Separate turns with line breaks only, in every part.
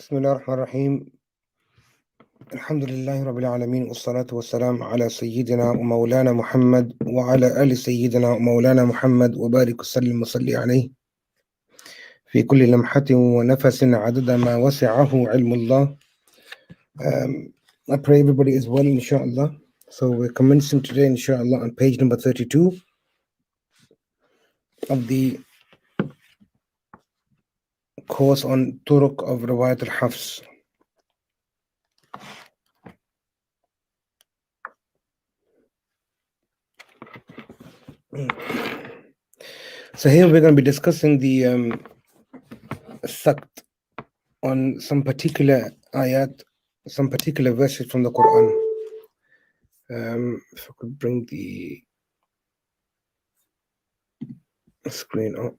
بسم الله الرحمن الرحيم. الحمد لله رب العالمين، والصلاة والسلام على سيدنا ومولانا محمد وعلى آل سيدنا ومولانا محمد وبارك وسلم وصلي عليه في كل لمحة ونفس عدد ما وسعه علم الله. I pray everybody is well, inshallah. So we're commencing today, inshallah, on page number 32 of the course on Turuk of Riwayat al-Hafs. So here we're going to be discussing the sakt on some particular ayat, some particular verses from the Qur'an. If I could bring the screen up.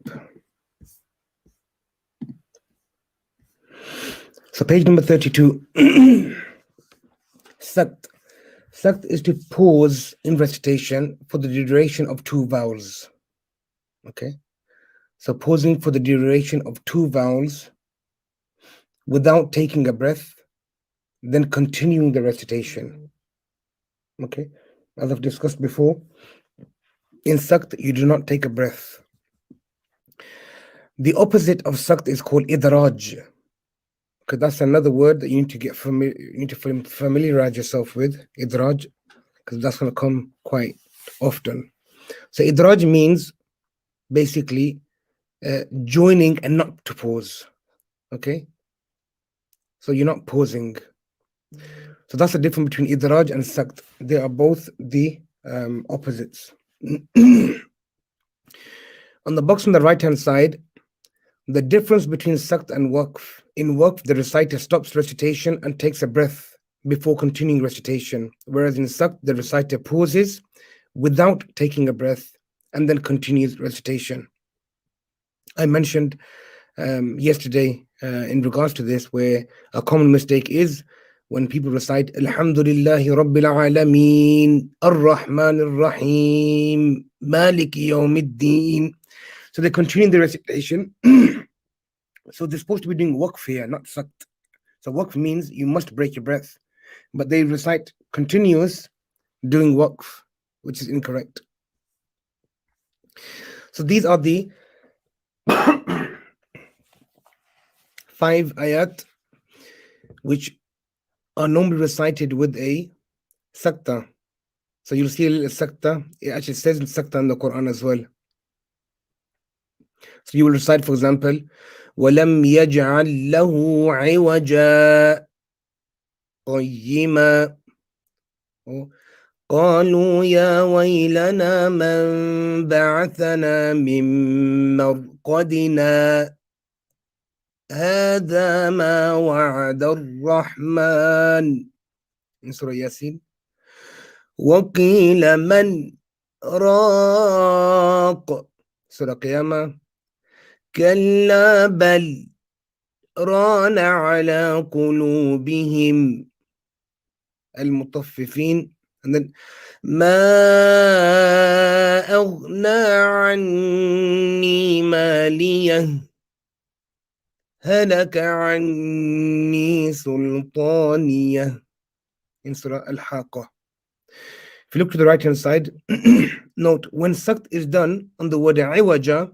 So page number 32. Sakt. Sakt is to pause in recitation for the duration of two vowels. Okay. So pausing for the duration of two vowels without taking a breath, then continuing the recitation. Okay. As I've discussed before, in sakt, you do not take a breath. The opposite of sakt is called idraj. Okay, that's another word that you need to get familiarize yourself with, idraj, because that's going to come quite often. So idraj means basically joining and not to pause. Okay, so you're not pausing. So that's the difference between idraj and sakt. They are both the opposites. On the box on the right hand side, the difference between sakt and waqf. In waqf, the reciter stops recitation and takes a breath before continuing recitation, whereas in sakt, the reciter pauses without taking a breath and then continues recitation. I mentioned yesterday in regards to this, where a common mistake is when people recite Alhamdulillahi Rabbil Alameen, Ar-Rahman Ar-Rahim, Maliki Yawmiddin. So they continue the recitation. So they're supposed to be doing waqf here, not sakt. So waqf means you must break your breath. But they recite continuous doing waqf, which is incorrect. So these are the 5 ayat which are normally recited with a sakta. So you'll see a little sakta. It actually says sakta in the Quran as well. So you will recite, for example, وَلَمْ يَجْعَلْ لَهُ عِوَجًا قَيِّمًا. قالوا يا ويلنا من بعثنا من مرقدنا هذا ما وعد الرحمن in Surah Yasin. وقيل من راق Surah Qiyamah. كلا بل ران على قلوبهم المطففين. And then ما أغنى عني ماليه هلك عني سلطانيه in Surah Al-Haqqa. If you look to the right hand side, note when sakt is done on the word iwaja,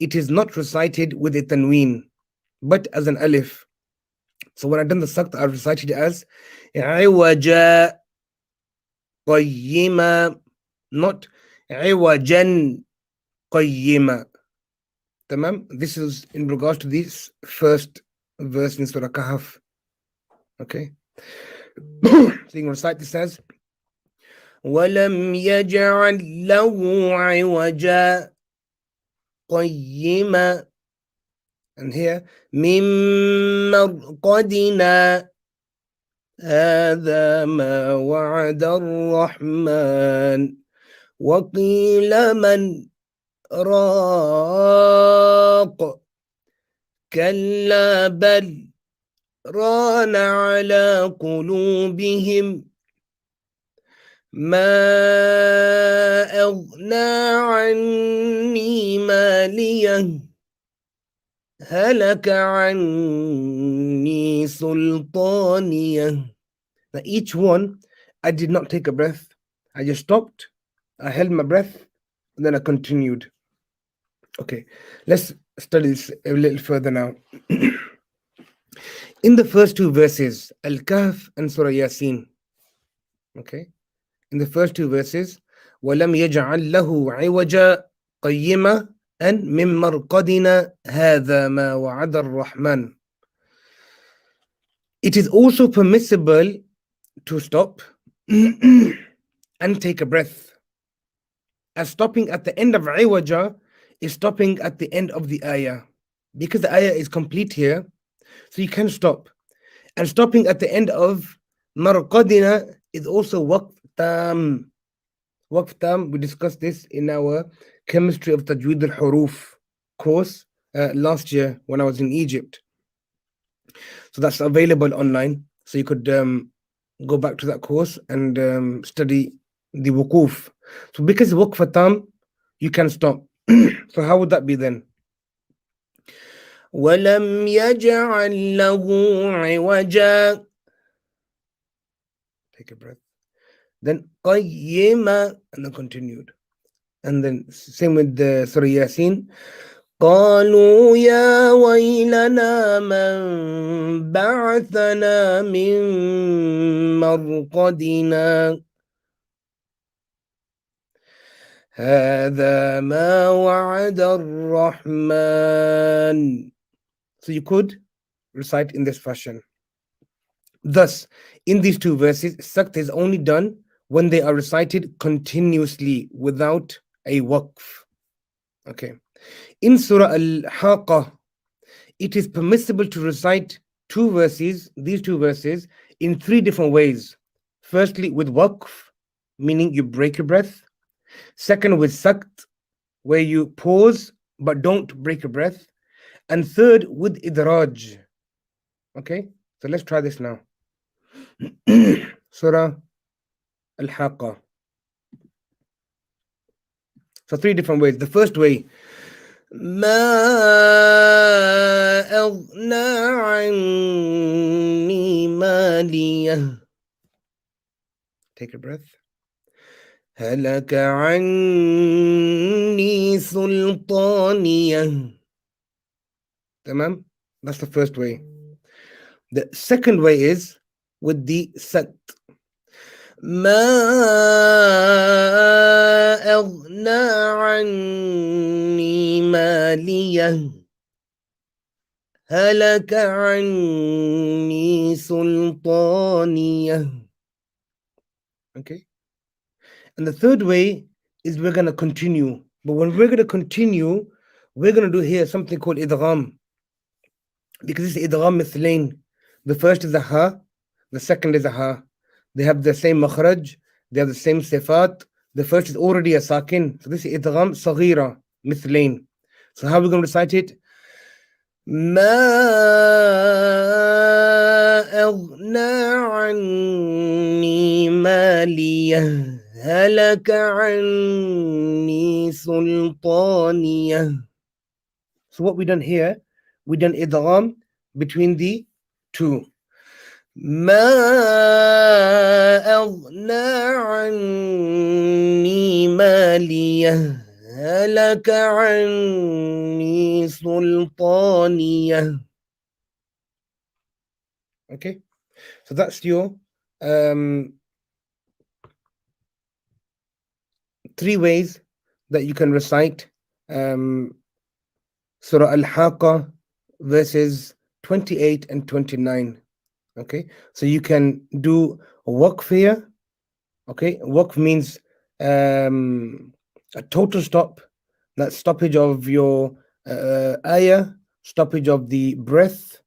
it is not recited with a tanween, but as an alif. So when I've done the sakt, I recited it as iwaja qayyima, not iwajan qayyima. Tamam? This is in regards to this first verse in Surah Kahf. Okay? So you can recite this as وَلَمْ يَجْعَلْ لَهُ عِوَجًا قَيِّمًا. And here, مِن مَرْقَدِنَا هَذَا مَا وَعَدَ الرَّحْمَنُ وَقِيلَ مَنْ راق كلا بل ران على قلوبهم ما أغنى عني ماليه هلك عني سلطانية. Now each one, I did not take a breath. I just stopped. I held my breath, and then I continued. Okay, let's study this a little further now. In the first two verses, Al-Kahf and Surah Yasin, okay, in the first two verses, وَلَمْ يَجْعَلْ لَهُ عِوَجًا قَيِّمًا and مِن مَرْقَدِنَا هَذَا مَا وَعَدَ الرَّحْمَنُ. It is also permissible to stop and take a breath. As stopping at the end of عِوَجًا is stopping at the end of the ayah. Because the ayah is complete here, so you can stop. And stopping at the end of marqadina is also waqf tam. Waqf tam, we discussed this in our Chemistry of Tajweed al-Huruf course last year when I was in Egypt. So that's available online. So you could go back to that course and study the wuquf. So because waqf tam, you can stop. So how would that be then? وَلَمْ يَجْعَلْ لَهُ عِوَجًا. Take a breath. Then قَيِّمًا and then continued. And then same with the Surah Yasin. قالوا يا ويلنا من بعثنا من مرقدنا هذا ما وعد الرحمن. So you could recite in this fashion. Thus, in these two verses, sakt is only done when they are recited continuously without a waqf. Okay. In Surah Al-Haqqa, it is permissible to recite these two verses, in three different ways. Firstly, with waqf, meaning you break your breath. Second, with sakt, where you pause but don't break your breath. And third, with idraj. Okay, so let's try this now. Surah Al-Haqqa. So three different ways. The first way, ما أغنى عني مالية. Take a breath. هلك عني سلطانية. تمام? That's the first way. The second way is with the sakt. ما أغنى عني مالية هلك عني سلطانية. Okay. And the third way is we're going to continue. But when we're going to continue, we're going to do here something called idgham. Because this is idgham mithlain. The first is a ha, the second is a ha. They have the same makhraj, they have the same sifat. The first is already a sakin. So this is idgham saghira, mithlain. So how are we going to recite it? ما أغنى عني مالية هلك عني سلطانية. So what we done here, we done idgham between the two. ما أغنى عني مالية هلك عني سلطانية. Okay, so that's your three ways that you can recite Surah Al-Haqqa verses 28 and 29. Okay, so you can do waqf here. Okay, waqf means a total stop, that stoppage of your ayah, stoppage of the breath.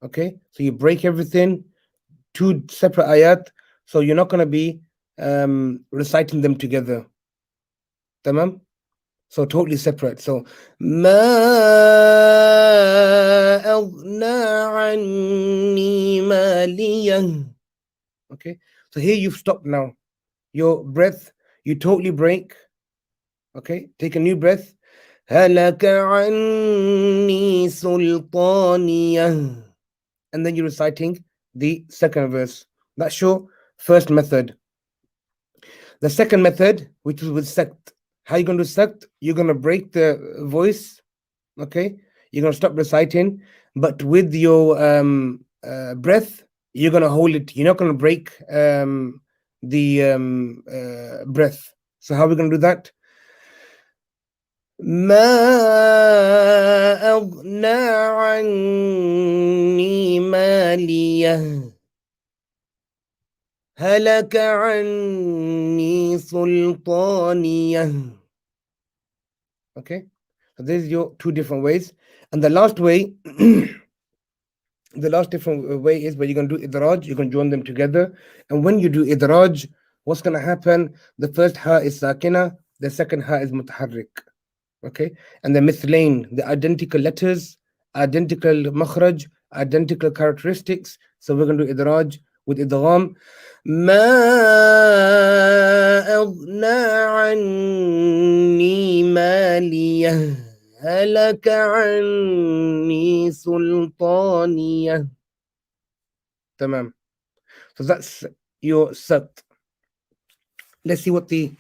Okay, so you break everything, two separate ayat, so you're not going to be reciting them together. Tamam? So totally separate. So ما أغنى عني مالية. Okay, so here you've stopped now. Your breath, you totally break. Okay, take a new breath. هلك عني سلطانيه. And then you're reciting the second verse. That's your first method. The second method, which is with sakt. How you going to do sakt? You're going to break the voice, okay? You're going to stop reciting, but with your breath, you're going to hold it. You're not going to break the breath. So how are we going to do that? ما أغنى عني ماليه هلك عني سلطانيه. Okay, so this is your two different ways. And the last way, the last different way is where you're going to do idraj. You're going to join them together. And when you do idraj, what's going to happen? The first ha is sakina, the second ha is mutaharrik. Okay, and the mithlain, the identical letters, identical makhraj, identical characteristics. So we're going to do idraj with idgham. ما أغنى عني ماليه هلك عني سلطانيه. تمام. So that's your sat. Let's see what the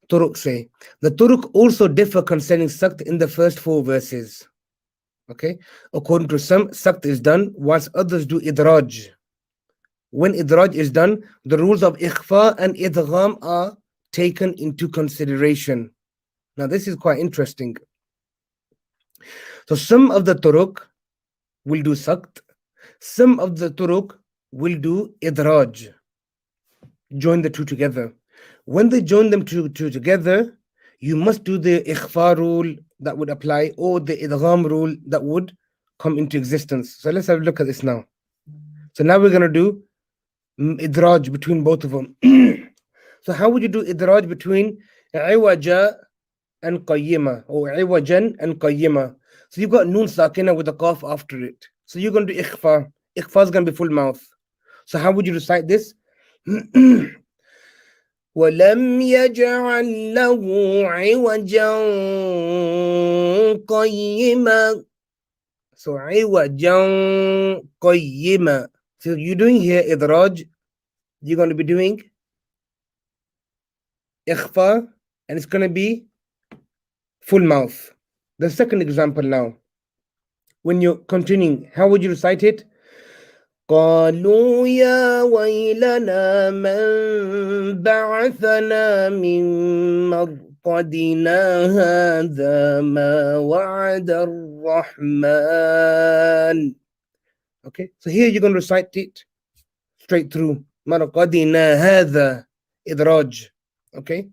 Turuk say. The Turuk also differ concerning sakt in the first four verses. Okay, according to some, sakt is done whilst others do idraj. When idraj is done, the rules of ikhfa and idgham are taken into consideration. Now this is quite interesting. So some of the Turuk will do sakt, some of the Turuk will do idraj. Join the two together. When they join them two together, you must do the ikhfa rule that would apply, or the idgham rule that would come into existence. So let's have a look at this now. So now we're going to do idraj between both of them. So how would you do idraj between iwaja and qayyima, or iwajan and qayyima? So you've got noon sakina with a qaf after it. So you're going to do ikhfa. Ikhfa is going to be full mouth. So how would you recite this? ولم يجعل له عوجا قيما. So عوجا قيما. So you're doing here idraj. You're going to be doing ikhfa, and it's going to be full mouth. The second example now. When you're continuing, how would you recite it? قالوا يا ويلنا من بعثنا من مرقدنا هذا ما وعد الرحمن. Okay, so here you're going to recite it straight through. مرقدنا هذا إدراج. Okay,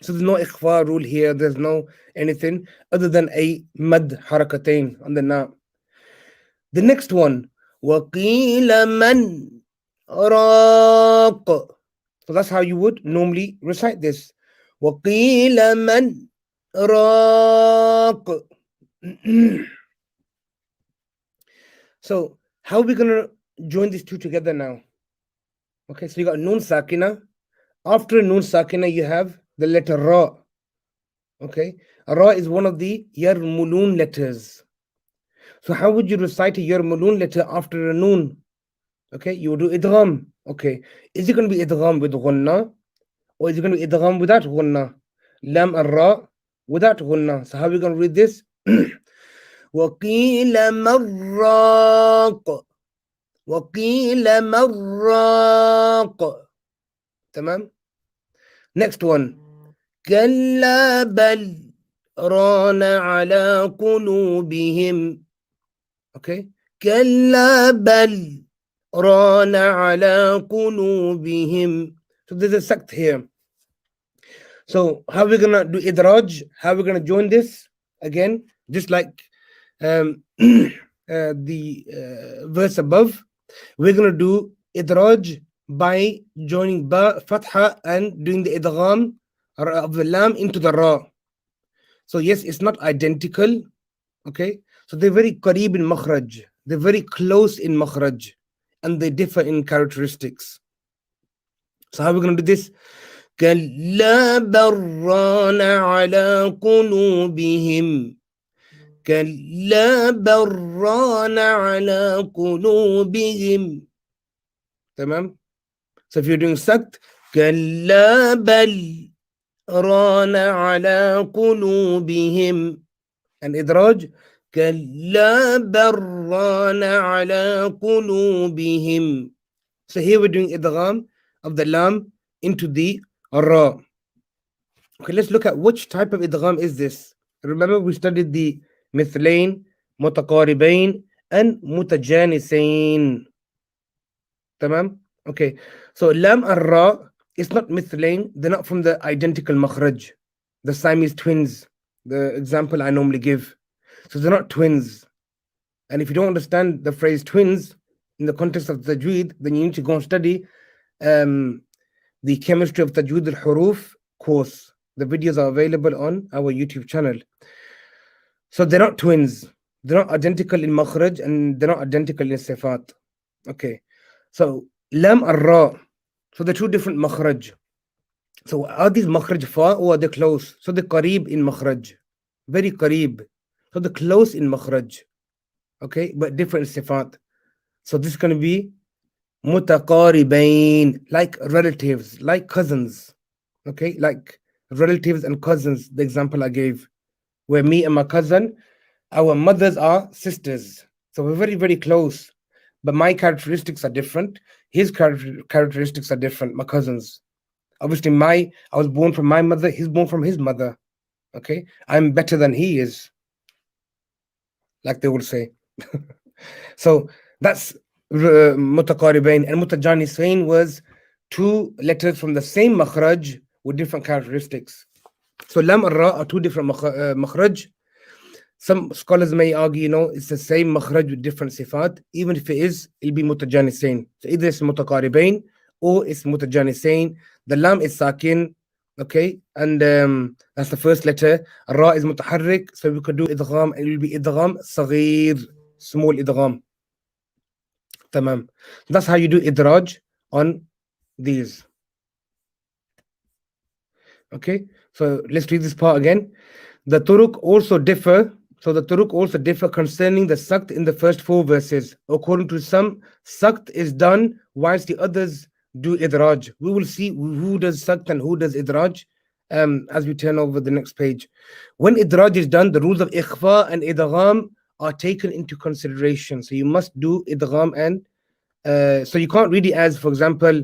so there's no ikhfa rule here. There's no anything other than a mad harakatain on the na. The next one, وَقِيلَ مَنْ رَاقَ. So that's how you would normally recite this. وَقِيلَ مَنْ رَاقَ. So how are we going to join these two together now? Okay, so you got noon sakina. After noon sakina, you have the letter ra. Okay, ra is one of the yarmulun letters. So how would you recite a yarmulun letter after a noon? Okay, you will do idgham. Okay, is it going to be idgham with ghunna, or is it going to be idgham without ghunna? Lam and ra without ghunna. So how are we going to read this? وَقِيلَ مَرَّاقَ. وَقِيلَ مَرَّاقَ. تمام. Next one. كَلَّا بَلْ رَانَ عَلَى قُلُوبِهِمْ. Okay, كَلَّا بَلْ رَانَ عَلَى قُلُوبِهِمْ. So there's a sect here. So how are we going to do idraj? How are we going to join this? Again, just like the verse above, we're going to do idraj by joining ba, fatha, and doing the idgham of the lam into the ra. So yes, it's not identical. Okay, so they're very qareeb in makhraj. They're very close in makhraj, and they differ in characteristics. So how are we going to do this? كلا بران على قلوبهم كلا بران على قلوبهم. تمام. So if you're doing sakt, كلا بل ران على قلوبهم. And إدراج, كلا بران على قلوبهم. So here we're doing idgham of the lam into the ra. Okay, let's look at which type of idgham is this. Remember we studied the mithlain, mutaqaribain, and mutajanisain. Tamam? Okay, so lam and ra is not mithlain, they're not from the identical makhraj, the Siamese twins, the example I normally give. So they're not twins. And if you don't understand the phrase twins in the context of tajweed, then you need to go and study the chemistry of tajweed al-huruf course. The videos are available on our YouTube channel. So they're not twins. They're not identical in makhraj and they're not identical in sifat. Okay. So lam and ra. So they're two different makhraj. So are these makhraj fa or are they close? So they're qareeb in makhraj. Very qareeb. So they're close in makhraj. Okay, but different sifat. So this is going to be mutaqaribain, like relatives, like cousins. Okay, like relatives and cousins, the example I gave, where me and my cousin, our mothers are sisters. So we're very, very close. But my characteristics are different. His characteristics are different, my cousins. Obviously, I was born from my mother, he's born from his mother. Okay, I'm better than he is, like they would say. So that's mutaqaribain, and mutajanisain was two letters from the same makhraj with different characteristics. So lam and ra are two different makhraj. Some scholars may argue, it's the same makhraj with different sifat. Even if it'll be mutajanisain. So either it's mutaqaribain or it's mutajanisain. The lam is sakin, okay, and that's the first letter. Ra is mutaharrik, so we could do idgham. It will be idgham saghir, small idgham. Tamam. That's how you do idraj on these. Okay, so let's read this part again. The turuk also differ. So the turuk also differ concerning the sakt in the first four verses. According to some, sakt is done whilst the others do idraj. We will see who does sakt and who does idraj as we turn over the next page. When idraj is done, the rules of ikhfa and idgham are taken into consideration. So you must do idgham and so you can't read it as, for example,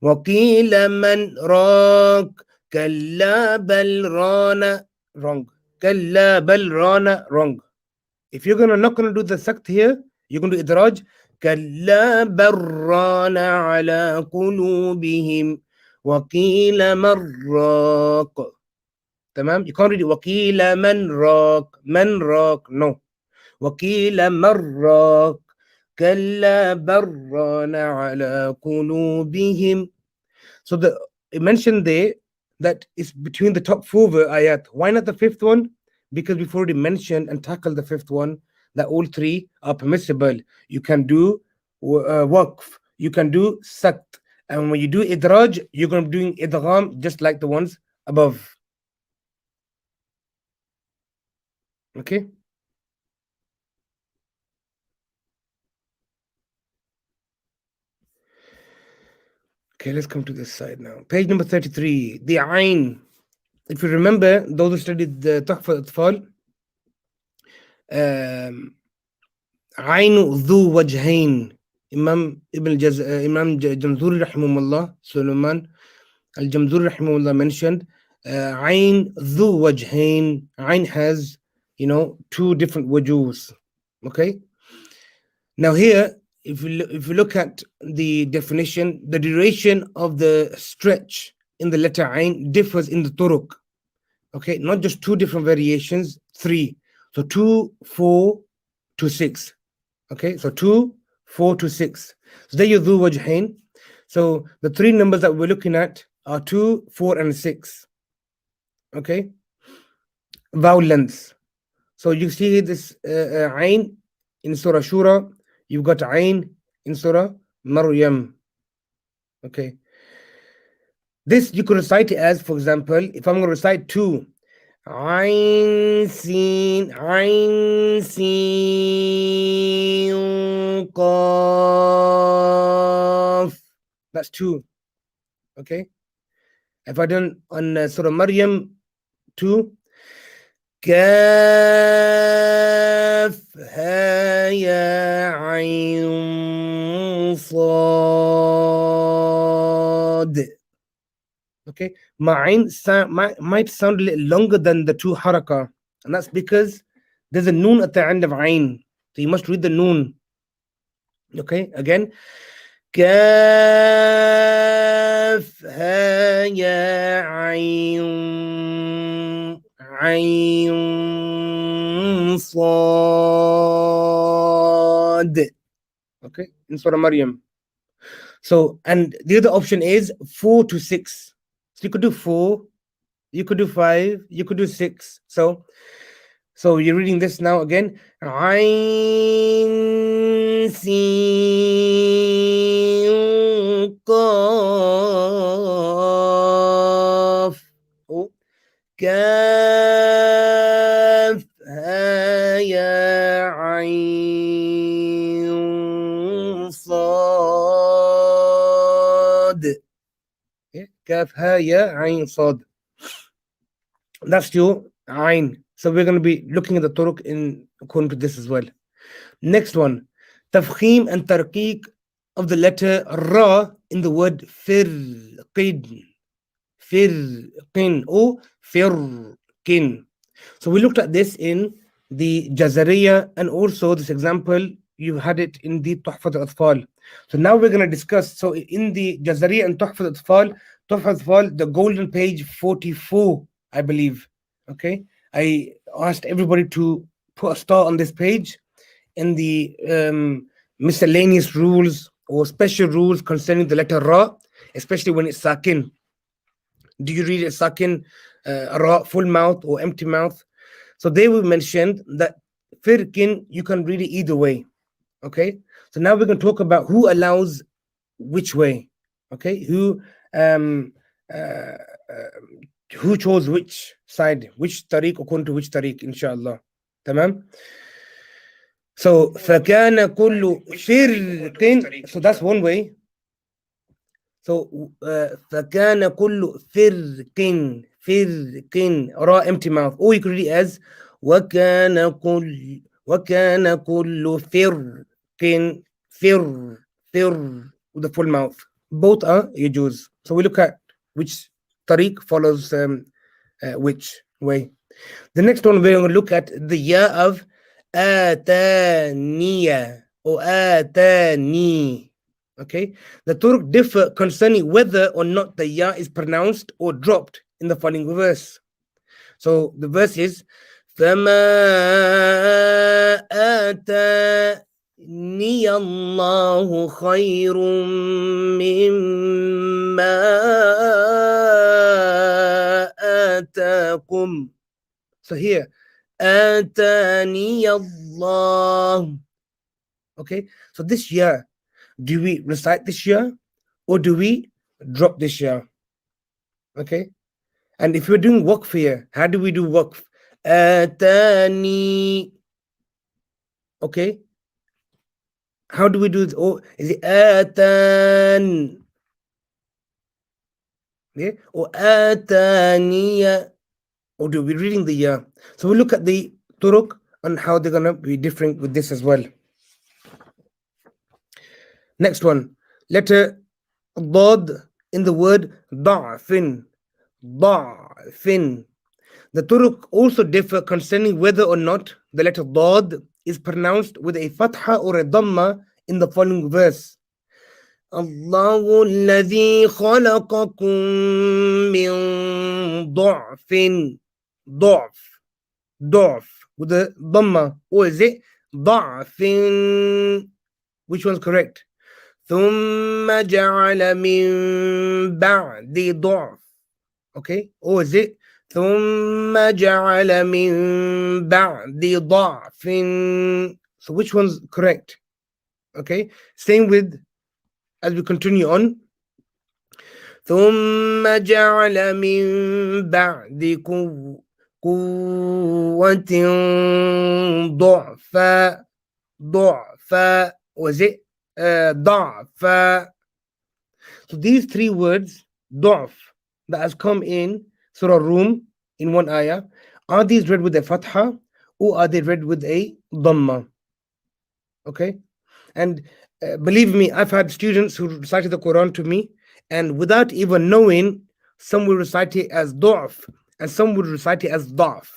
وَقِيلَ مَنْ رَاكَ كَلَّا بَلْ رَانَ, wrong. كَلَّا بَلْ رَانَ, wrong. If you're not gonna do the sakt here, you're gonna do idraj. كَلَّا بَلْ رَانَ عَلَى قُلُوبِهِمْ وَقِيلَ مَنْ رَاكَ. تمام. You can't read it وَقِيلَ مَنْ رَاكَ, مَنْ رَاكَ, no. وَقِيلَ مَنْ رَاكَ كلا بران على قلوبهم. So it mentioned there that it's between the top four ayat. Why not the fifth one? Because we've already mentioned and tackled the fifth one, that all three are permissible. You can do waqf, you can do sakt, and when you do idraj, you're going to be doing idgham just like the ones above. Okay. Okay, let's come to this side now. Page number 33, the ayn. If you remember, those who studied the Tuhfa al-Atfal, عين ذو وجهين. Imam Jamzuri rahimahullah, Sulaiman al-Jamzuri rahimahullah mentioned عين ذو وجهين. Ayn has, two different wajuhs. Okay. Now here, if you look at the definition, the duration of the stretch in the letter Ain differs in the turuk. Okay, not just two different variations, three. So 2, 4 to 6. Okay, so 2, 4 to 6. So there you do wajhain. So the three numbers that we're looking at are 2, 4, and 6. Okay, vowel lengths. So you see this Ain in Surah Shura. You've got Ain in Surah Maryam. Okay. This you could recite it as, for example, if I'm going to recite two, Ain Sin Qaf. That's two. Okay. If I done on Surah Maryam 2, كاف ها يا عين صاد. Okay, mine might sound a little longer than the two haraka, and that's because there's a noon at the end of ain, so you must read the noon. Okay, again, كاف ها يا عين عين صاد. Okay, in Surah Maryam. So, and the other option is 4 to 6. So you could do 4, you could do 5, you could do 6. So you're reading this now again. Ain Sin Qaf. Oh, Kaf Ha Ya Ain Sad. Kaf Ha Ya Ain Sad. That's your Ain. So we're going to be looking at the turuq in according to this as well. Next one, tafkhim and tarqiq of the letter Ra in the word firqin. Firqin or firqin. So we looked at this in the Jazariya, and also this example, you had it in the Tuhfat al-Atfal. So now we're going to discuss. So in the Jazariya and Tuhfat al-Atfal, the golden page 44, I believe. Okay, I asked everybody to put a star on this page in the miscellaneous rules or special rules concerning the letter Ra, especially when it's sakin. Do you read it sakin, Ra, full mouth or empty mouth? So they will mention that firkin, you can read it either way. Okay, so now we're going to talk about who allows which way. Okay, who chose which side, which tariq according to which tariq, inshallah. Tamam. So فَكَانَ كُلُّ فِرْقٍ. So that's one way. So فَكَانَ كُلُّ فِرْقٍ Ra, empty mouth. Or you could read it as وَكَانَ كُلُّ فِرْ with the full mouth. Both are yajuz. So we look at which tariq follows which way. The next one we're going to look at the ya of ataniya or atani. Okay, the turuq differ concerning whether or not the ya is pronounced or dropped in the following verse. So the verse is فَمَا آتَانِيَ اللَّهُ خَيْرٌ مِّمَّا آتَاكُمْ. So here, آتَانِيَ اللَّهُ. Okay, so this ya, do we recite this ya or do we drop this ya? Okay, and if we're doing waqf here, how do we do waqf? Atani. Okay, how do we do it? Or is it atan? Yeah, or ataniya? Or do we reading the ya? So we look at the turuq and how they're gonna be different with this as well. Next one, letter dad in the word da'fin. Da'fin. The turuq also differ concerning whether or not the letter dad is pronounced with a fatha or a dhamma in the following verse. Allahu alladhi khalaqakum min da'fin. Da'f with a dhamma, or is it da'fin? Which one's correct? ثم جعل من بعد ضعف. Okay, or is it ثم جعل من بعد ضعف? So which one's correct? Okay, same with as we continue on. ثم جعل من بعد قوة ضعفا. ضعفا. Was it ضعفا? So these three words, ضعف, that has come in Surah Rum in one ayah, are these read with a fatha or are they read with a dhamma? Okay, and believe me, I've had students who recited the Quran to me, and without even knowing, some will recite it as ضعف and some would recite it as ضعف.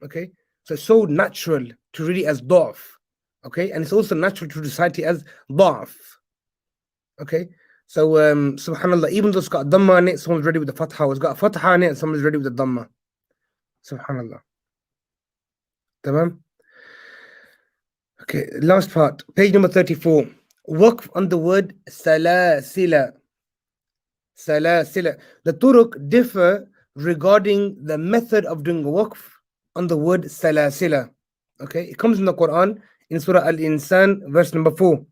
Okay, so it's so natural to read it as ضعف. Okay, and it's also natural to recite it as ضعف. Okay, so subhanallah, even though it's got dhamma on it, someone's ready with the fatha. It's got fatha on it, and someone's ready with the dhamma. Subhanallah. Tamam. Okay, last part, page number 34. Waqf on the word salasila. Salasila. The turuk differ regarding the method of doing waqf on the word salasila. Okay, it comes in the Quran in Surah Al-Insan, verse number 4.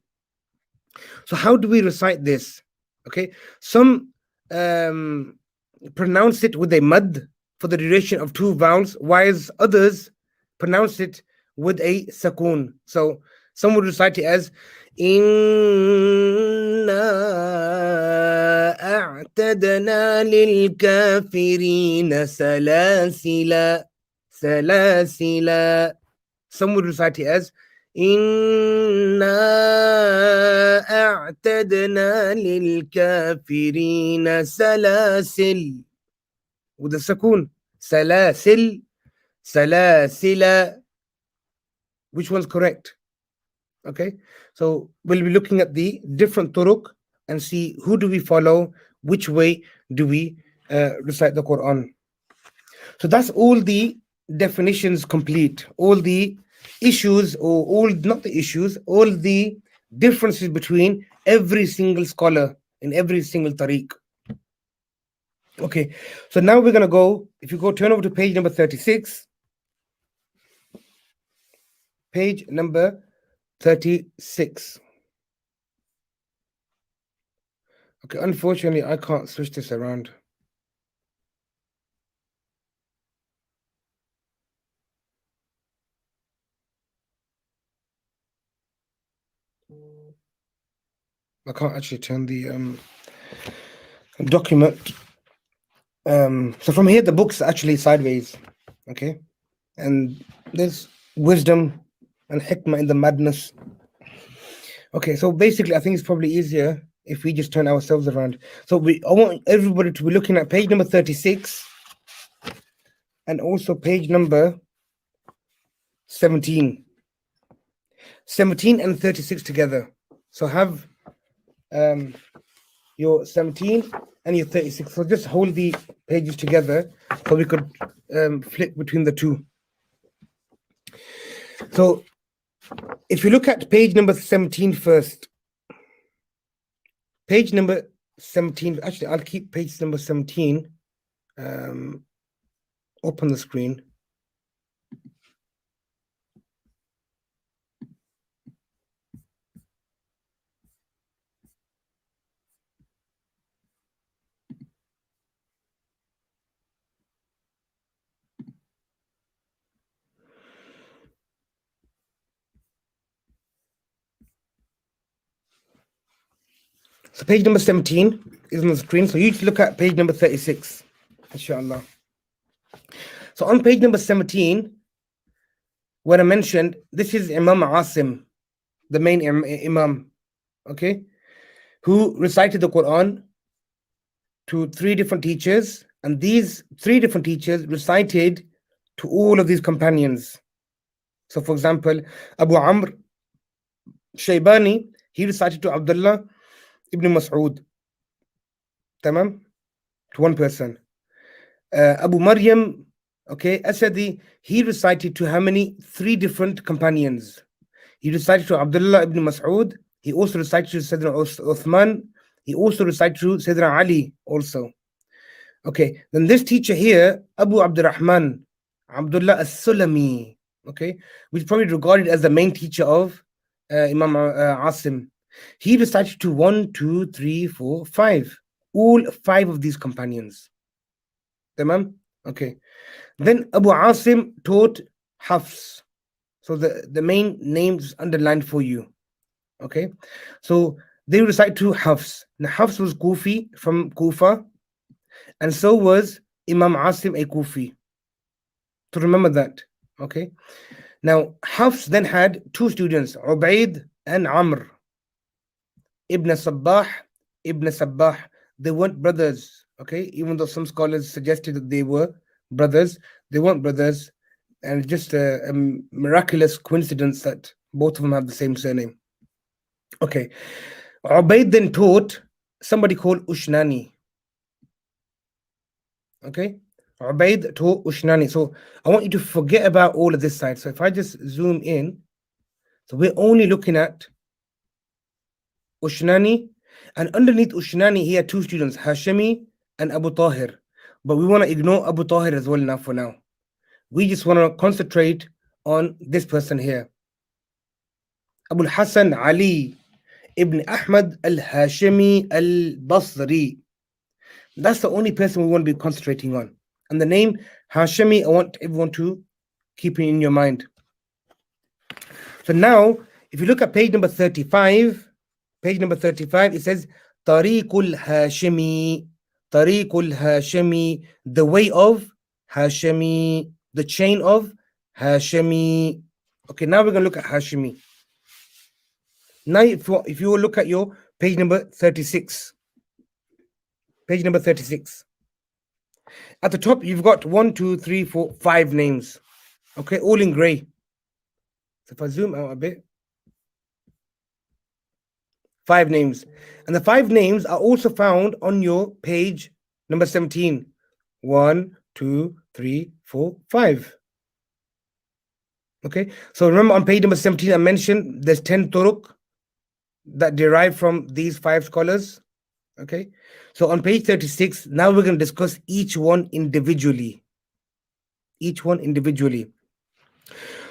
So how do we recite this? Okay, some pronounce it with a mad for the duration of two vowels, whilst others pronounce it with a sakoon. So some would recite it as Inna a'tadna lil kafirina salasila. Salasila. Some would recite it as Inna a'tadna lil kafirina salasil. With the sakoon. Salasil. Salasila. Which one's correct? Okay, so we'll be looking at the different turuk and see who do we follow, which way do we recite the Quran. So that's all the definitions complete, all the issues, or all, not the issues, all the differences between every single scholar in every single tariq. Okay, so now we're going to go, if you go turn over to page number 36. Page number 36. Okay, unfortunately, I can't switch this around. I can't actually turn the document. So from here, the book's actually sideways. Okay, and there's wisdom and hikmah in the madness. Okay, so basically, I think it's probably easier if we just turn ourselves around. So I want everybody to be looking at page number 36 and also page number 17. 17 and 36 together. So have your 17 and your 36. So just hold the pages together so we could flick between the two. So if you look at page number 17 first, page number 17, actually I'll keep page number 17 up on the screen. So page number 17 is on the screen. So you just look at page number 36, inshallah. So on page number 17, what I mentioned, this is Imam Asim, the main Imam, okay, who recited the Quran to three different teachers, and these three different teachers recited to all of these companions. So for example, Abu Amr Shaybani, he recited to Abdullah ibn Mas'ud, tamam, to one person. Abu Maryam, okay, Asadi, he recited to how many? Three different companions. He recited to Abdullah ibn Mas'ud. He also recited to Sayyidina Uthman. He also recited to Sayyidina Ali also. Okay, then this teacher here, Abu Abdurrahman, Abdullah as-Sulami, okay, which is probably regarded as the main teacher of Imam Asim. He recited to 1, 2, 3, 4, 5. all 5 of these companions. Tamam? Okay. Then Abu Asim taught Hafs. So the main names underlined for you. Okay. So they recite to Hafs. Now Hafs was Kufi from Kufa, and so was Imam Asim a Kufi. To remember that. Okay. Now Hafs then had 2 students, Ubaid and Amr. Ibn Sabbah, Ibn Sabbah. They weren't brothers. Okay. Even though some scholars suggested that they were brothers, they weren't brothers. And just a miraculous coincidence that both of them have the same surname. Okay. Ubaid then taught somebody called Ushnani. Okay. Ubaid taught Ushnani. So I want you to forget about all of this side. So if I just zoom in, so we're only looking at Ushnani, and underneath Ushnani, he had 2 students, Hashemi and Abu Tahir. But we want to ignore Abu Tahir as well now for now. We just want to concentrate on this person here. Abu Hassan Ali ibn Ahmad al-Hashimi al-Basri. That's the only person we want to be concentrating on. And the name Hashimi, I want everyone to keep it in your mind. So now, if you look at page number 35, it says Tariqul Hashimi, Tariqul Hashimi, the way of Hashimi, the chain of Hashimi. Okay, now we're going to look at Hashimi. Now, if you look at your page number 36, page number 36. At the top, you've got 1, 2, 3, 4, 5 names. Okay, all in gray. So if I zoom out a bit, 5 names. And the 5 names are also found on your page number 17. 1, 2, 3, 4, 5. Okay, so remember on page number 17, I mentioned there's 10 turuq that derive from these 5 scholars. Okay, so on page 36, now we're going to discuss each one individually. Each one individually.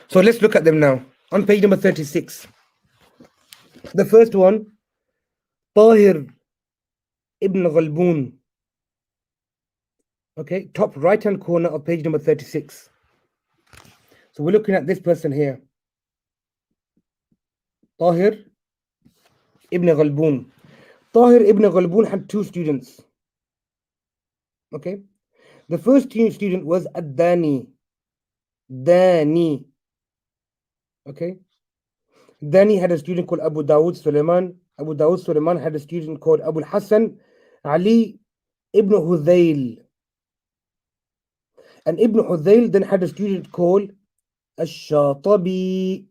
So let's look at them now. On page number 36, the first one, Tahir ibn Ghalboon. Okay, top right hand corner of page number 36. So we're looking at this person here, Tahir ibn Ghalboon. Tahir ibn Ghalboon had 2 students. Okay, the first student was Ad-Dani. Dani. Okay, Dani had a student called Abu Dawud Sulaiman. Abu Dawud Sulaiman had a student called Abu Hassan Ali ibn Hudayl. And Ibn Hudayl then had a student called Ash-Shatabi.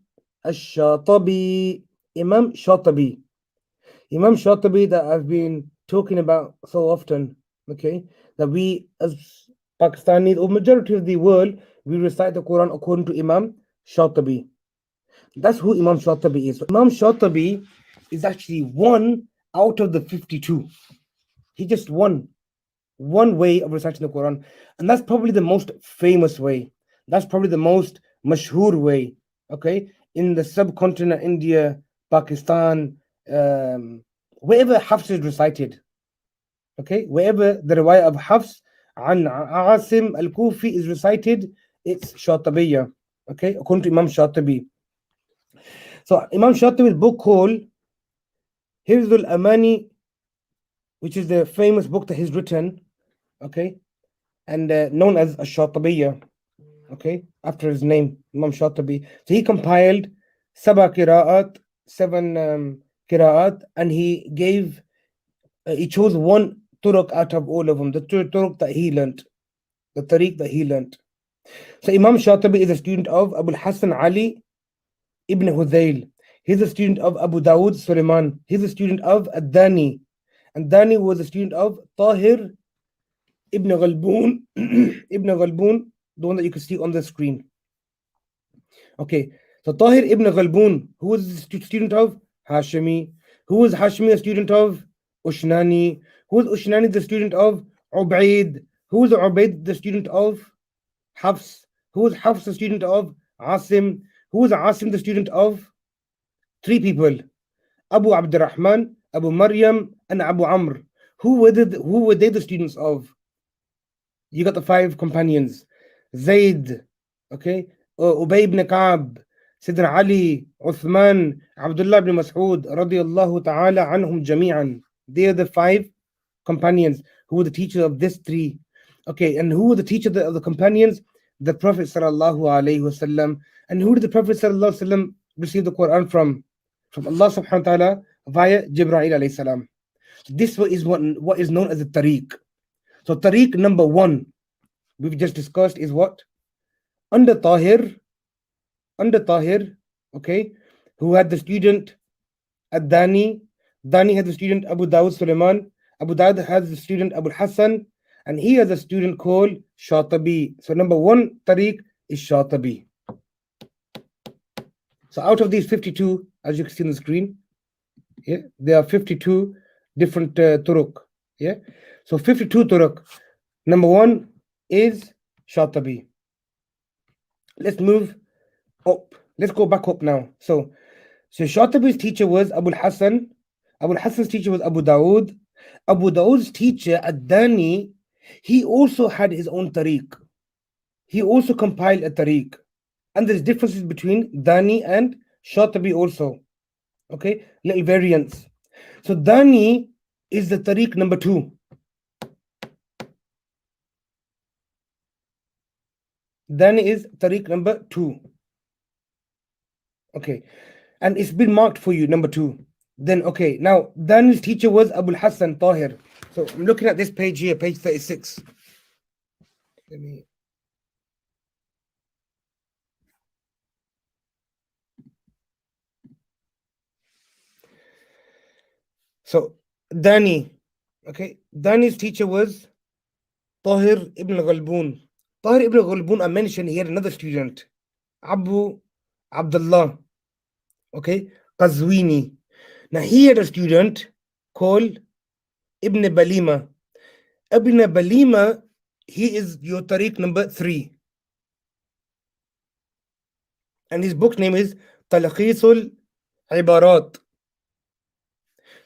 Ash-Shatabi. Imam Shatabi. Imam Shatabi that I've been talking about so often. Okay, that we as Pakistanis or majority of the world, we recite the Quran according to Imam Shatabi. That's who Imam Shatabi is. So Imam Shatabi is actually 1 out of the 52. He just one way of reciting the Quran. And that's probably the most famous way. That's probably the most mashhur way. Okay, in the subcontinent, India, Pakistan, wherever Hafs is recited. Okay, wherever the riwayah of Hafs an Asim al-Kufi is recited, it's Shatabiya. Okay, according to Imam Shatabi. So Imam Shatabi's book called Hifzul Amani, which is the famous book that he's written, okay, and known as Ash-Shatabiya, okay, after his name, Imam Shatabi. So he compiled 7 qira'at, and he chose 1 turuq out of all of them, the turuq that he learnt, the tariq that he learnt. So Imam Shatabi is a student of Abu Hassan Ali ibn Hudayl. He's a student of Abu Dawud Sulaiman. He's a student of Ad-Dani. And Dani was a student of Tahir ibn Ghalboon. Ibn Ghalboon, the one that you can see on the screen. Okay, so Tahir ibn Ghalboon, who was a student of Hashimi. Who was Hashimi a student of? Ushnani. Who was Ushnani the student of? Ubaid. Who was Ubaid the student of? Hafs. Who was Hafs the student of? Asim. Who was Asim the student of? 3 people, Abu Abdurrahman, Abu Maryam, and Abu Amr. who were they the students of? You got the five companions: Zayd, okay, Ubay ibn Ka'b, Sayyidina Ali, Uthman, Abdullah ibn Mas'ud, radiyallahu ta'ala anhum jami'an. They are the five companions who were the teachers of this three. Okay, and who were the teachers of the companions? The Prophet sallallahu alaihi wasallam. And who did the Prophet sallallahu alaihi wasallam receive the Quran from? From Allah subhanahu wa ta'ala via Jibreel alayhi salam. This is what is known as the tariq. So tariq number one, we've just discussed, is what? Under Tahir, okay, who had the student Ad-Dani. Dani had the student Abu Dawud Sulaiman. Abu Dawud has the student Abu Hassan, and he has a student called Shatabi. So number one tariq is Shatabi. So out of these 52, as you can see on the screen, yeah, there are 52 different turuq. Yeah, so 52 turuq. Number one is Shatabi. Let's move up. Let's go back up now. So Shatabi's teacher was Abu Hassan. Abu Hassan's teacher was Abu Dawood. Abu Dawood's teacher, Ad-Dani, he also had his own tariq. He also compiled a tariq. And there's differences between Dani and Shatabi also. Okay, little variants. So Dani is the tariq number 2. Dani is tariq number 2. Okay, and it's been marked for you, number 2. Then, okay, now Dani's teacher was Abu Hassan Tahir. So I'm looking at this page here, page 36. So Dani, okay, Dani's teacher was Tahir ibn Ghalboon. Tahir ibn Ghalboon, I mentioned, he had another student, Abu Abdullah, okay, Qazwini. Now he had a student called Ibn Balima. Ibn Balima, he is your tariq number 3. And his book name is Talkhisul Ibarat.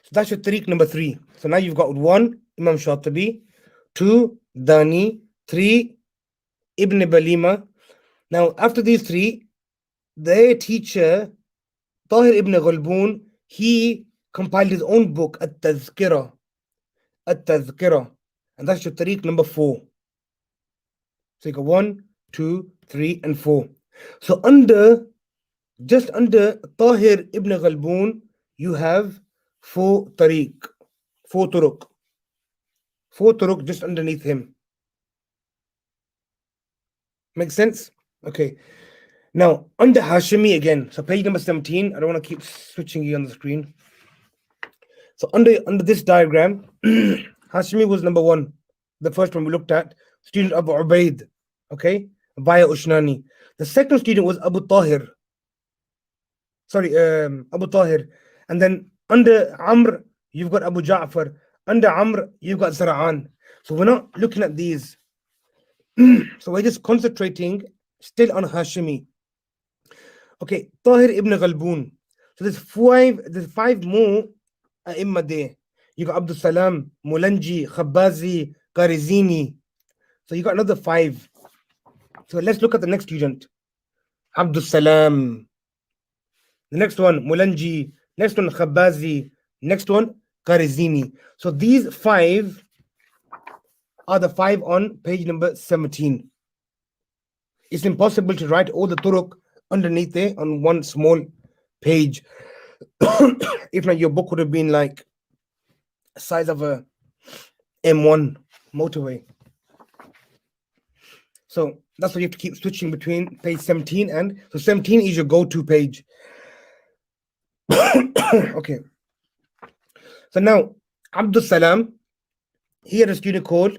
So that's your tariq number 3. So now you've got 1, Imam Shatibi, 2, Dani, 3, Ibn Balima. Now after these 3, their teacher, Tahir ibn Ghalboon, he compiled his own book, At-Tazkira. And that's your tariq number 4. So you got 1, 2, 3, and 4. So just under Tahir ibn Ghalboon, you have 4 tariq, 4 turuq. 4 turuq just underneath him. Make sense? Okay. Now, under Hashimi again, so page number 17, I don't want to keep switching you on the screen. So under this diagram, Hashimi was number 1, the first one we looked at, student Abu Ubaid, okay, via Ushnani. The second student was Abu Tahir. Abu Tahir. And then under Amr, you've got Abu Ja'far. Under Amr, you've got Zara'an. So we're not looking at these. So we're just concentrating still on Hashimi. Okay, Tahir ibn Ghalboon. So there's 5 more A'imma there. You got Abdul Salam, Mulanji, Khabbazi, Qarizini. So you got another 5. So let's look at the next student. Abdul Salam. The next one, Mulanji. Next one, Khabbazi. Next one, Qarizini. So these 5 are the 5 on page number 17. It's impossible to write all the turuq underneath there on one small page. If not, your book would have been like the size of a M1 motorway. So that's why you have to keep switching between page 17 and... So 17 is your go-to page. Okay. So now, Abdul Salam, he had a student called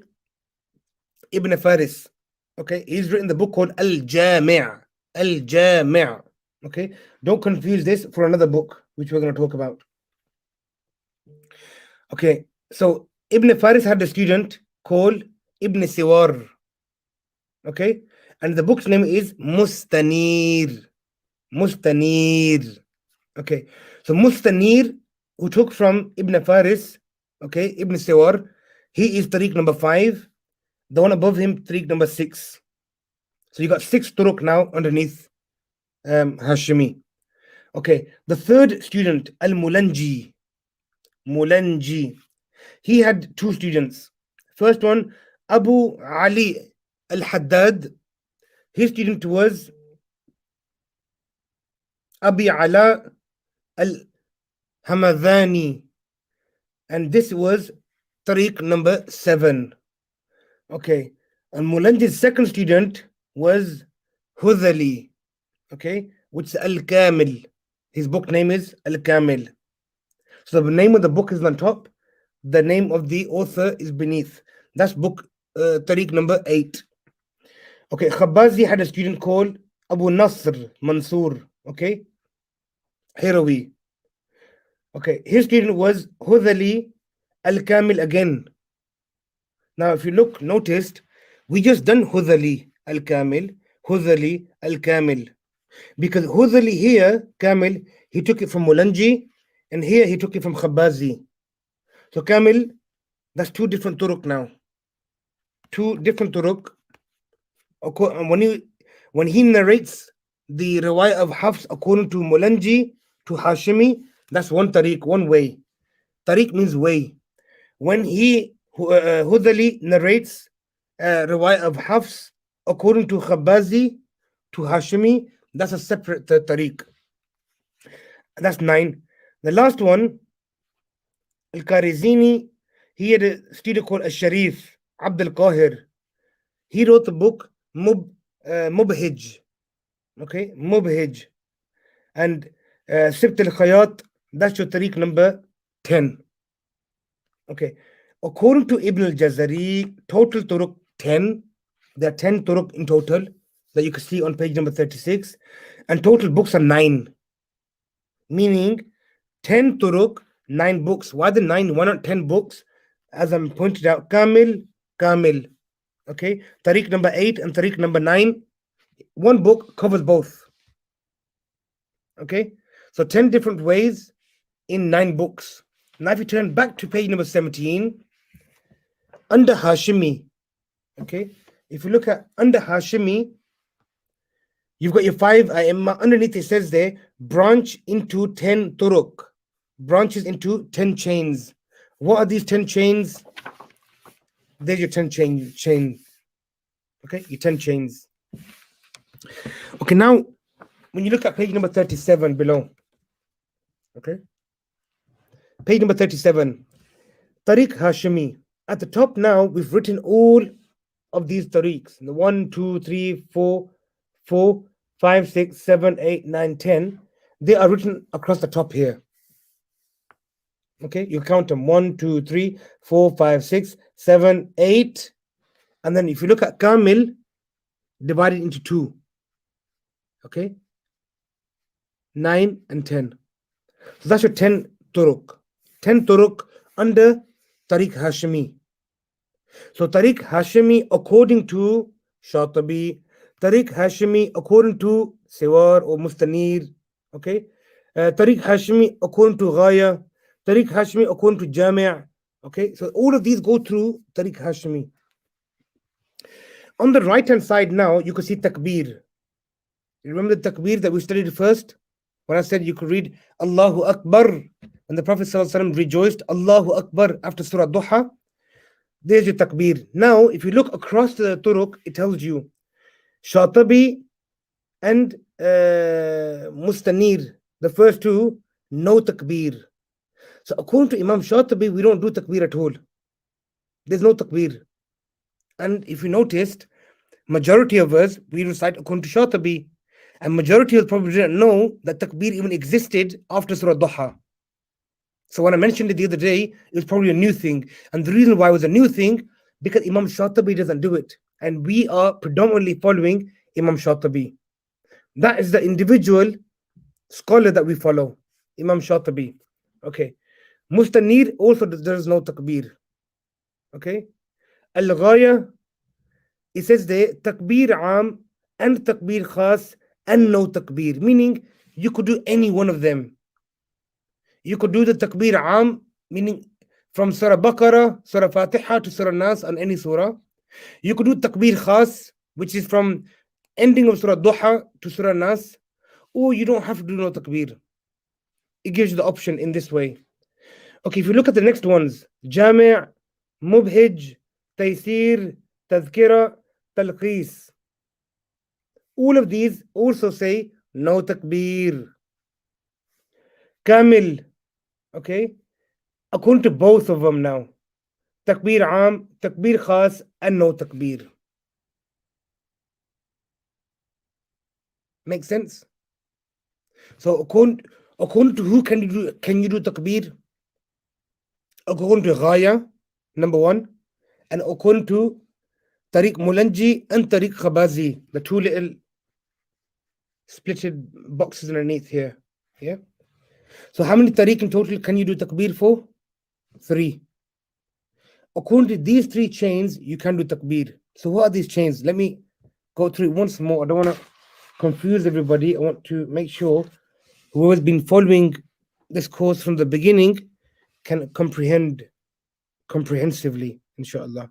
Ibn Faris. Okay, he's written the book called Al-Jami'. Al-Jami'. Okay, don't confuse this for another book, which we're going to talk about. Okay, so Ibn Faris had a student called Ibn Siwar. Okay, and the book's name is Mustanir. Okay, so Mustanir, who took from Ibn Faris, Okay, Ibn Sawar, he is tariq number 5. The one above him, tariq number 6. So you got 6 turuq now underneath Hashimi. Okay, the third student, Al-Mulanji. Mulanji. He had 2 students. First one, Abu Ali Al-Haddad. His student was Abi Ala Al-Hamadani. And this was tariq number 7. Okay. And Mulanji's second student was Hudhali. Okay, which is Al-Kamil. His book name is Al-Kamil. So the name of the book is on top. The name of the author is beneath. That's book tariq number 8. Okay, Khabazi had a student called Abu Nasr Mansour. Okay, Hirawi. Okay, his student was Hudhali Al-Kamil again. Now, if you look, noticed, we just done Hudhali Al-Kamil, Hudhali Al-Kamil. Because Hudhali here, Kamil, he took it from Mulanji, and here he took it from Khabazi. So Kamil, that's 2 different turuq now. 2 different turuq. When he narrates the riwayah of Hafs according to Mulanji to Hashimi, that's one tariq, one way. Tariq means way. When Hudhali narrates riwayah of Hafs according to Khabazi to Hashimi, that's a separate tariq. That's 9. The last one, Al-Karizini, he had a student called Al-Sharif, Abdul Qahir. He wrote the book Mubhij. Okay, Mubhij. And Sibt al-Khayat, that's your tariq number 10. Okay, according to Ibn al-Jazari, total turuq 10. There are 10 turuq in total that you can see on page number 36. And total books are 9. Meaning 10 turuq, 9 books. Why the 9? Why not 10 books? As I'm pointed out, Kamil. Okay, tariq number 8 and tariq number 9. One book covers both. Okay, so 10 different ways in 9 books. Now, if you turn back to page number 17, under Hashimi, okay, if you look at under Hashimi, you've got your 5 A'imma. Underneath it says there, branch into 10 turuq, branches into 10 chains. What are these 10 chains? There's your 10 chain. Okay, your 10 chains. Okay, now, when you look at page number 37 below, okay, page number 37, Tariq Hashimi. At the top now, we've written all of these tariqs. The 1, 2, 3, 4, 5, 6, 7, 8, 9, 10. They are written across the top here. Okay, you count them 1, 2, 3, 4, 5, 6, 7, 8. And then if you look at Kamil, divided into 2. Okay, 9 and 10. So that's your 10 turuq. 10 turuq under Tariq Hashimi. So Tariq Hashimi according to Shatibi, Tariq Hashimi according to Siwar or Mustanir, okay? Tariq Hashimi according to Ghaya, Tariq Hashimi according to Jami', okay? So all of these go through Tariq Hashimi. On the right hand side now, you can see Takbir. You remember the Takbir that we studied first? When I said you could read Allahu Akbar, and the Prophet ﷺ rejoiced Allahu Akbar after Surah Duha. There's your Takbir. Now, if you look across the Turuq, it tells you Shatabi and Mustanir, the first 2, no Takbir. So according to Imam Shatabi, we don't do Takbir at all. There's no Takbir. And if you noticed, majority of us, we recite according to Shatabi. And majority of us probably didn't know that Takbir even existed after Surah Duha. So when I mentioned it the other day, it was probably a new thing. And the reason why it was a new thing, because Imam Shatibi doesn't do it. And we are predominantly following Imam Shatibi. That is the individual scholar that we follow, Imam Shatibi. Okay. Mustanir also there is no Takbir. Okay. Al-Ghaya, it says there, Takbir Am and Takbir Khas and no Takbir. Meaning, you could do any one of them. You could do the Takbir Am, meaning from Surah Baqarah, Surah Fatiha to Surah Nas on any surah. You could do takbir khas, which is from ending of Surah Duha to Surah Nas, or you don't have to do no takbir. It gives you the option in this way. Okay, if you look at the next ones, Jami', Mubhij, Taysir, Tazkira, Talqis. All of these also say no takbir. Kamil, okay, according to both of them now. Takbir Aam, Takbir Khas, and no takbir. Make sense? So according to who can you do takbir? According to Ghaya, number one, and according to Tariq Mulanji and Tariq Khabazi, the two little splitted boxes underneath here. Yeah. So how many tariq in total can you do takbir for? 3. According to these 3 chains, you can do takbir. So what are these chains? Let me go through it once more. I don't want to confuse everybody. I want to make sure whoever's been following this course from the beginning can comprehend comprehensively, inshallah.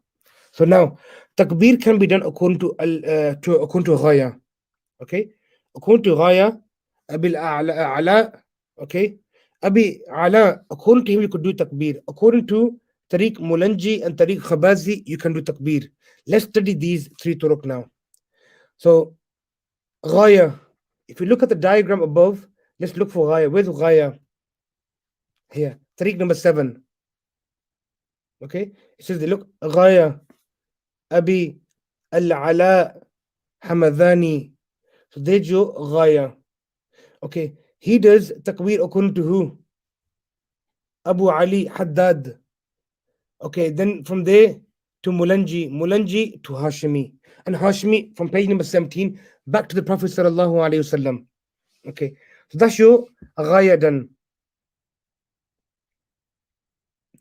So now, takbir can be done according to Ghaya. Okay? According to Ghaya, Abil A'la, okay? Abi Ala, according to him, you could do takbir. According to Tariq Mulanji and Tariq Khabazi, you can do takbir. Let's study these 3 turuq now. So, Ghaya, if you look at the diagram above, let's look for Ghaya. Where's Ghaya? Here, Tariq number 7. Okay, it says, look, Ghaya, Abi Al-Ala Hamadani. So, there's your Ghaya. Okay, he does takbir according to who? Abu Ali Haddad. Okay, then from there to Mulanji to Hashimi. And Hashimi from page number 17 back to the Prophet sallallahu alaihi wasallam. Okay, so that's your Ghaya done.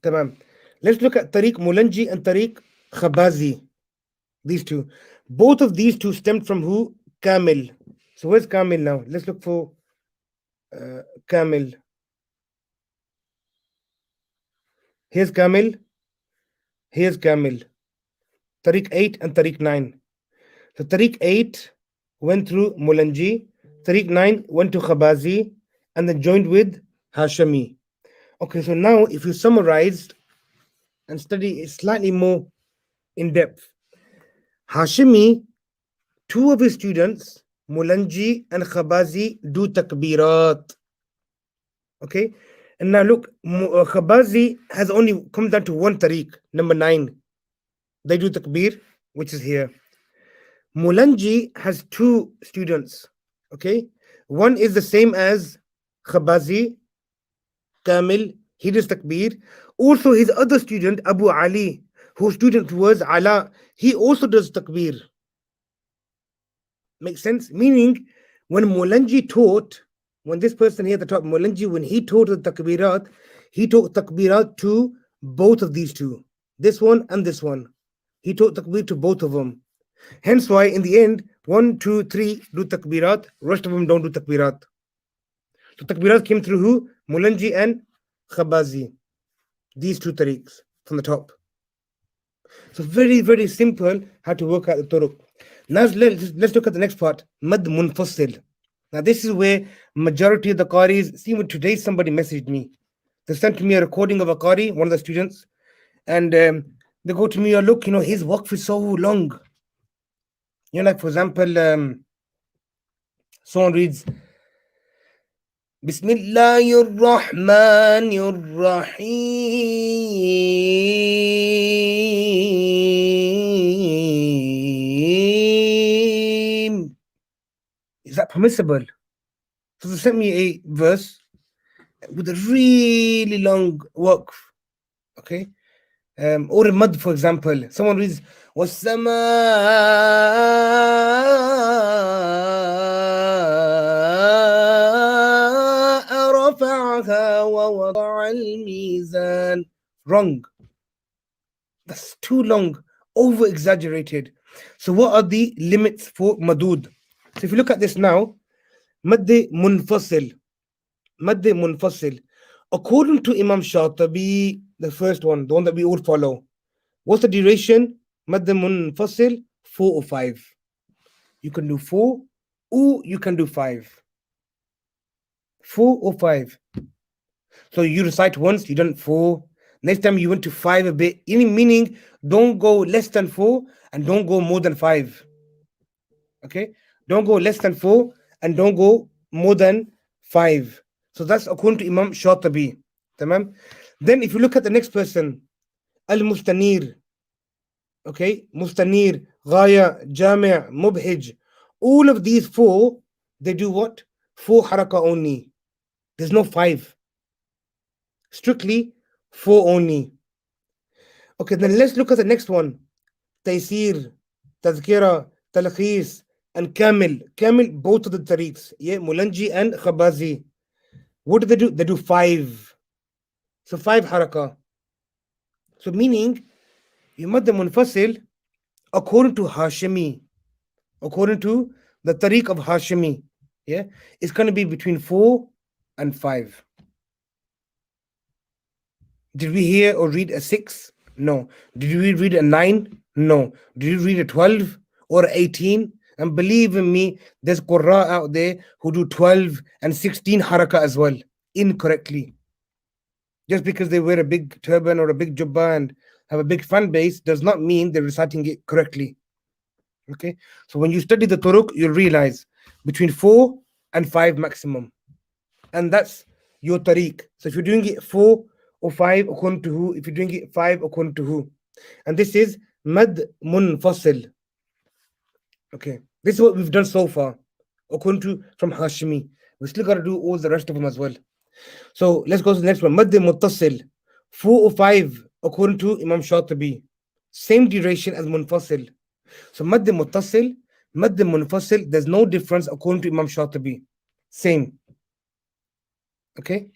Tamam. Let's look at Tariq Mulanji and Tariq Khabazi. These two. Both of these two stemmed from who? Kamil. So where's Kamil now? Let's look for Kamil. Here's Kamil. Here's Kamil. Tariq 8 and Tariq 9. So Tariq 8 went through Mulanji. Tariq 9 went to Khabazi and then joined with Hashimi. Okay, so now if you summarized and study it slightly more in depth, Hashimi, 2 of his students, Mulanji and Khabazi, do takbirat. Okay, and now look, Khabazi has only come down to 1 tariq, number 9. They do takbir, which is here. Mulanji has 2 students. Okay, one is the same as Khabazi, Kamil, he does takbir. Also, his other student, Abu Ali, whose student was Ala, he also does takbir. Makes sense? Meaning, when Mulanji taught, when this person here at the top, Mulanji, when he taught the takbirat, he taught takbirat to both of these 2. This one and this one. He taught takbir to both of them. Hence why, in the end, 1, 2, 3 do takbirat, rest of them don't do takbirat. So takbirat came through who? Mulanji and Khabazi. These 2 tariqs from the top. So very, very simple how to work out the turuq. Now let's look at the next part. Mad munfasil. Now this is where majority of the qaris, see when today somebody messaged me. They sent to me a recording of a qari, one of the students, and they go to me, oh, look, his waqf is so long. Like for example, someone reads, Bismillahir Rahmanir Rahim. Is that permissible? So they sent me a verse with a really long waqf. Okay? Or a mad, for example. Someone reads, Wrong. That's too long, over exaggerated. So what are the limits for madud? So if you look at this now, Madde munfasil. According to Imam Shatibi, The first one, the one that we all follow. What's the duration? Mad munfasil, 4 or 5. You can do 4 or you can do 5. 4 or 5. So you recite once, you done 4. Next time you went to 5 a bit. Meaning, don't go less than 4 and don't go more than 5. Okay? Don't go less than 4 and don't go more than 5. So that's according to Imam Shatibi. Tamam? Then if you look at the next person, Al-Mustanir. Okay? Mustanir, Ghaya, Jami', Mubhij. All of these 4, they do what? 4 haraka only. There's no 5. Strictly 4 only. Okay, then let's look at the next one. Taysir, Tazkira, Talkhis, and Kamil. Kamil, both of the tariqs. Yeah, Mulanji and Khabazi. What do? They do 5. So 5 haraka. So meaning, you mad the munfasil according to Hashimi. According to the tariq of Hashimi. Yeah, it's going to be between 4 and 5. Did we hear or read a 6? No. Did we read a 9? No. Did you read a 12 or 18? And believe in me, there's Qur'a out there who do 12 and 16 haraka as well, incorrectly. Just because they wear a big turban or a big jubba and have a big fan base does not mean they're reciting it correctly. Okay? So when you study the turuq, you'll realize between 4 and 5 maximum. And that's your tariq. So if you're doing it 4 or 5 according to who, if you're doing it 5 according to who. And this is mad munfasil. Okay, this is what we've done so far, according to from Hashimi. We still got to do all the rest of them as well. So let's go to the next one. Mad muttasil, 4 or 5 according to Imam Shatibi. Same duration as munfasil. So mad muttasil, mad munfasil, there's no difference according to Imam Shatibi. Same. Okay.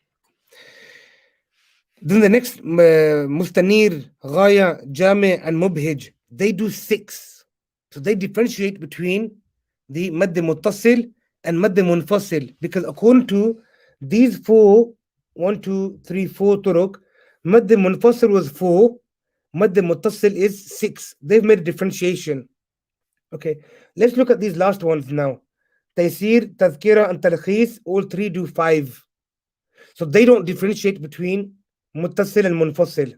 Then the next, Mustanir, Ghaya, Jami', and Mubhij, they do 6. So they differentiate between the Mad Muttasil and Mad Munfasil, because according to these 4, 1, 2, 3, 4 turuq, Mad Munfasil was 4, Mad Muttasil is 6. They've made a differentiation. Okay, let's look at these last ones now. Taysir, Tazkira, and Talkhis, all 3 do 5. So they don't differentiate between Muttasil and Munfasil.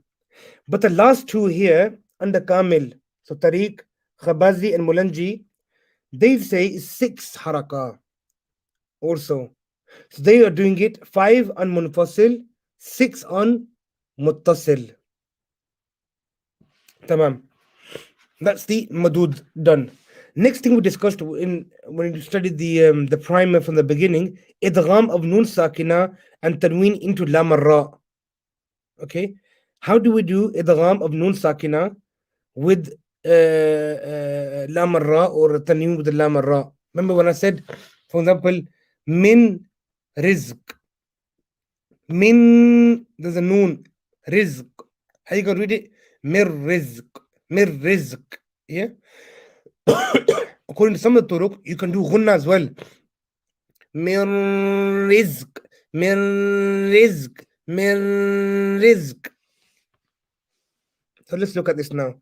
But the last 2 here, under Kamil, so Tariq, Khabazi, and Mulanji, they say 6 haraka also. So they are doing it 5 on Munfasil, 6 on Muttasil. Tamam. That's the Madud done. Next thing we discussed when we studied the primer from the beginning, idgham of Nun Sakina and Tanween into Lam Ra. Okay, how do we do idgham of Nun Sakina with Lam Ra or Tanween with Lam Ra? Remember when I said, for example, min rizq, min, there's a Noon, rizq. How you gonna read it? Mir rizq, mir rizq. Yeah. According to some of the turuq, you can do ghunna as well. Mir rizq, mir rizq, mir rizq. So let's look at this now.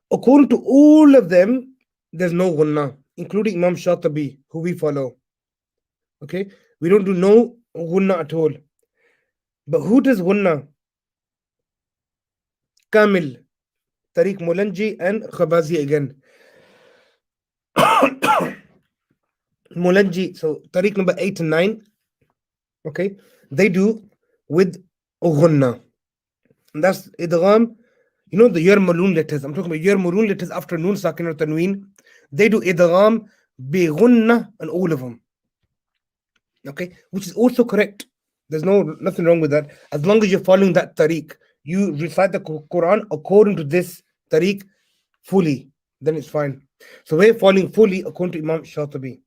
According to all of them, there's no ghunna, including Imam Shatibi, who we follow. Okay, we don't do no ghunna at all. But who does ghunna? Kamil, Tariq Mulanji, and Khabazi again. Mulanji, so Tariq number 8 and 9, okay, they do with ghunna. And that's idgham. You know the Yarmalun letters. I'm talking about Yarmalun letters after Nun Sakin or Tanween. They do idgham bi ghunna on all of them. Okay, which is also correct. There's nothing wrong with that. As long as you're following that tariq, you recite the Quran according to this tariq fully, then it's fine. So we're following fully according to Imam Shatibi.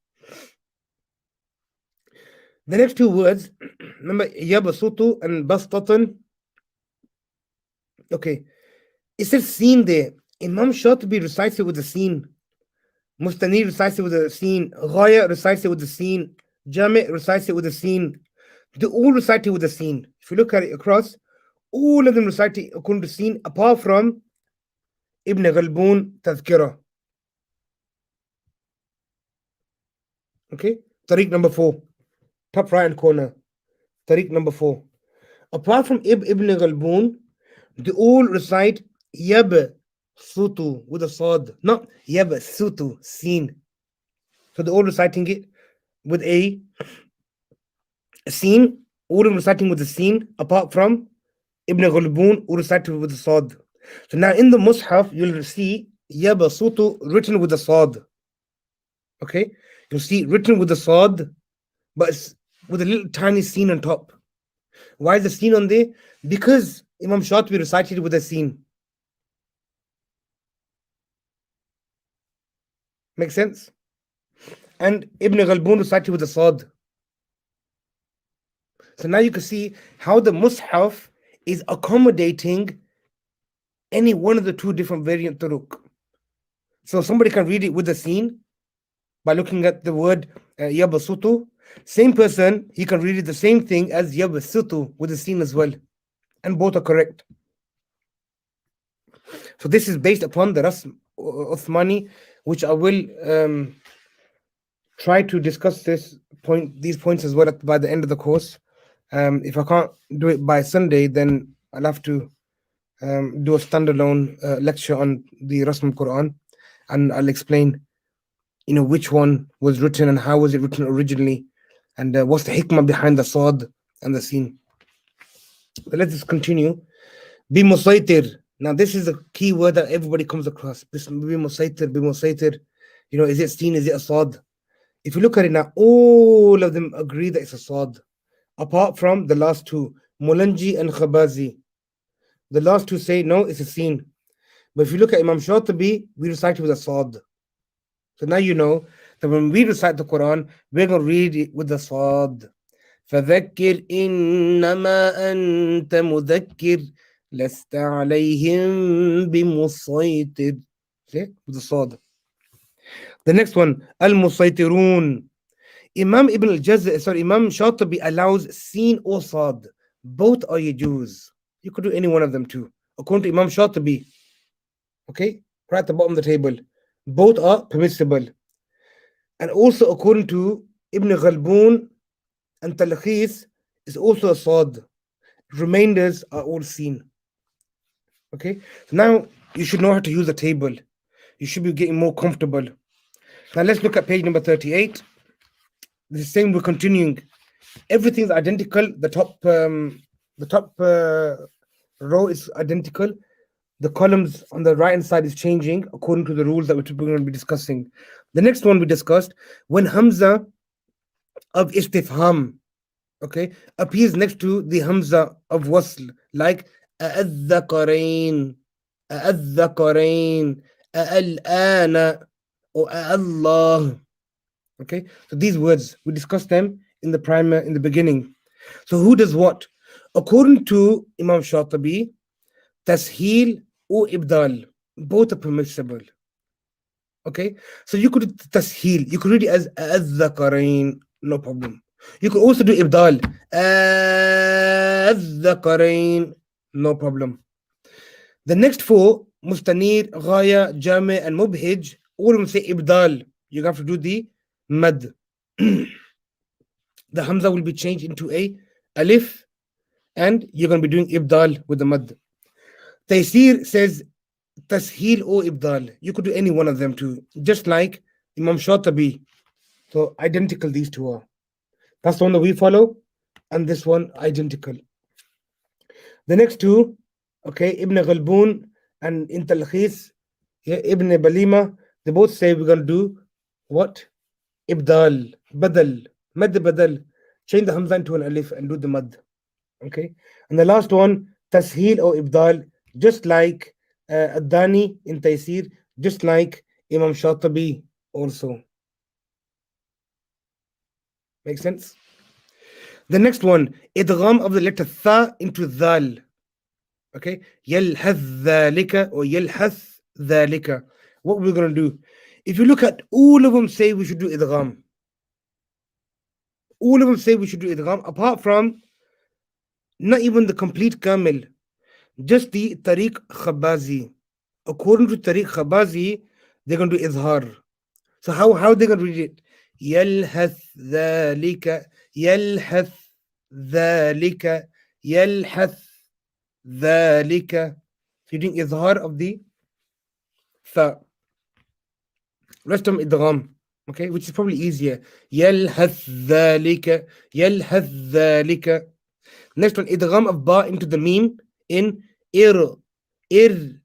The next 2 words, remember Yabasutu and Bastatan. Okay, it says seen there. Imam Shatibi recites it with the seen. Mustanir recites it with the seen. Ghaya recites it with the seen. Jami' recites it with the seen. They all recite it with the seen. If you look at it across, All of them reciting according to scene, apart from Ibn Ghalboon Tazkira. Okay, Tariq number 4, top right hand corner. Tariq number 4. Apart from Ibn Ghalboon, they all recite Yab Sutu with a Sad, not Yab Sutu, scene. So they're all reciting it with a scene, all of them reciting with a scene, apart from Ibn Ghalboon, who recited with the Sad. So now in the Mus'haf, you'll see Yaba Sutu written with the Sad. Okay? You'll see written with the Sad, but it's with a little tiny scene on top. Why is the scene on there? Because Imam Shatibi recited with a scene. Make sense? And Ibn Ghalboon recited with the Sad. So now you can see how the Mus'haf is accommodating any one of the two different variant turuq. So somebody can read it with the scene by looking at the word Yabasutu. Same person, he can read it the same thing as Yabasutu with the scene as well. And both are correct. So this is based upon the Rasm Uthmani, which I will try to discuss these points as well by the end of the course. If I can't do it by Sunday, then I'll have to do a standalone lecture on the Rasm Qur'an, and I'll explain, which one was written and how was it written originally, and what's the hikmah behind the Sad and the scene. But let's just continue. Be musaytir. Now this is a key word that everybody comes across. Be musaytir, be musaytir. Is it scene? Is it a Sad? If you look at it now, all of them agree that it's a Sad, apart from the last two, Mulanji and Khabazi. The last two say no, it's a scene. But if you look at Imam Shatibi, we recite it with a Sad. So now you know that when we recite the Quran, we're going to read it with the Sad. فَذَكِّرْ إِنَّمَا أَنْتَ مُذَكِّرْ لَسْتَ عَلَيْهِمْ بِمُصَيْتِرْ. See? With the Sad. The next one, Al-Musaytirun. Imam Shatibi allows Seen or Sad. Both are Yajuz. You could do any one of them too. According to Imam Shatibi, okay, right at the bottom of the table, both are permissible. And also according to Ibn Ghalboon and Talkhis, is also a Sad. Remainders are all Seen. Okay, so now you should know how to use the table. You should be getting more comfortable. Now let's look at page number 38. The same, we're continuing. Everything's identical. The top row is identical. The columns on the right hand side is changing according to the rules that we're going to be discussing. The next one we discussed, when Hamza of Istifham, okay, appears next to the Hamza of Wasl, like A'adhakarain, A'al-ana, or Allah. Okay, so these words, we discussed them in the beginning. So who does what? According to Imam Shatibi, Tasheel or Ibdal, both are permissible. Okay, so you could Tasheel, you could read it as Adh-Dhakarain, no problem. You could also do Ibdal, Adh-Dhakarain, no problem. The next four, Mustanir, Ghaya, Jami, and Mubhij, all of them say Ibdal. You have to do the Mad. The Hamza will be changed into a Alif, and you're going to be doing Ibdal with the Mad. Taysir says Tasheel or Ibdal. You could do any one of them too, just like Imam Shatibi. So identical these two are. That's the one that we follow, and this one identical. The next two, okay, Ibn Ghalboon and in Talkhis, Ibn Balima, they both say we're going to do what? Ibdal, Badal, Mad Badal. Change the Hamza into an Alif and do the Mad. Okay, and the last one, Tasheel or Ibdal, just like Ad-Dani in Taysir, just like Imam Shatibi also. Make sense? The next one, Idgham of the letter Tha into Dhal. Okay, Yalhath Dhalika or Yalhath Dhalika. What we're going to do, if you look at all of them say we should do Idgham. All of them say we should do Idgham, apart from not even the complete Kamil, Just the Tariq Khabazi. According to Tariq Khabazi, they're going to do Izhar. So how they going to read it? يلهث ذلك يلهث ذلك يلهث ذلك. So you're doing Izhar of the Tha. Rest of them idgham, okay, which is probably easier. يلهث ذلك يلهث ذلك. Next one, idgham of ba into the meme in irkab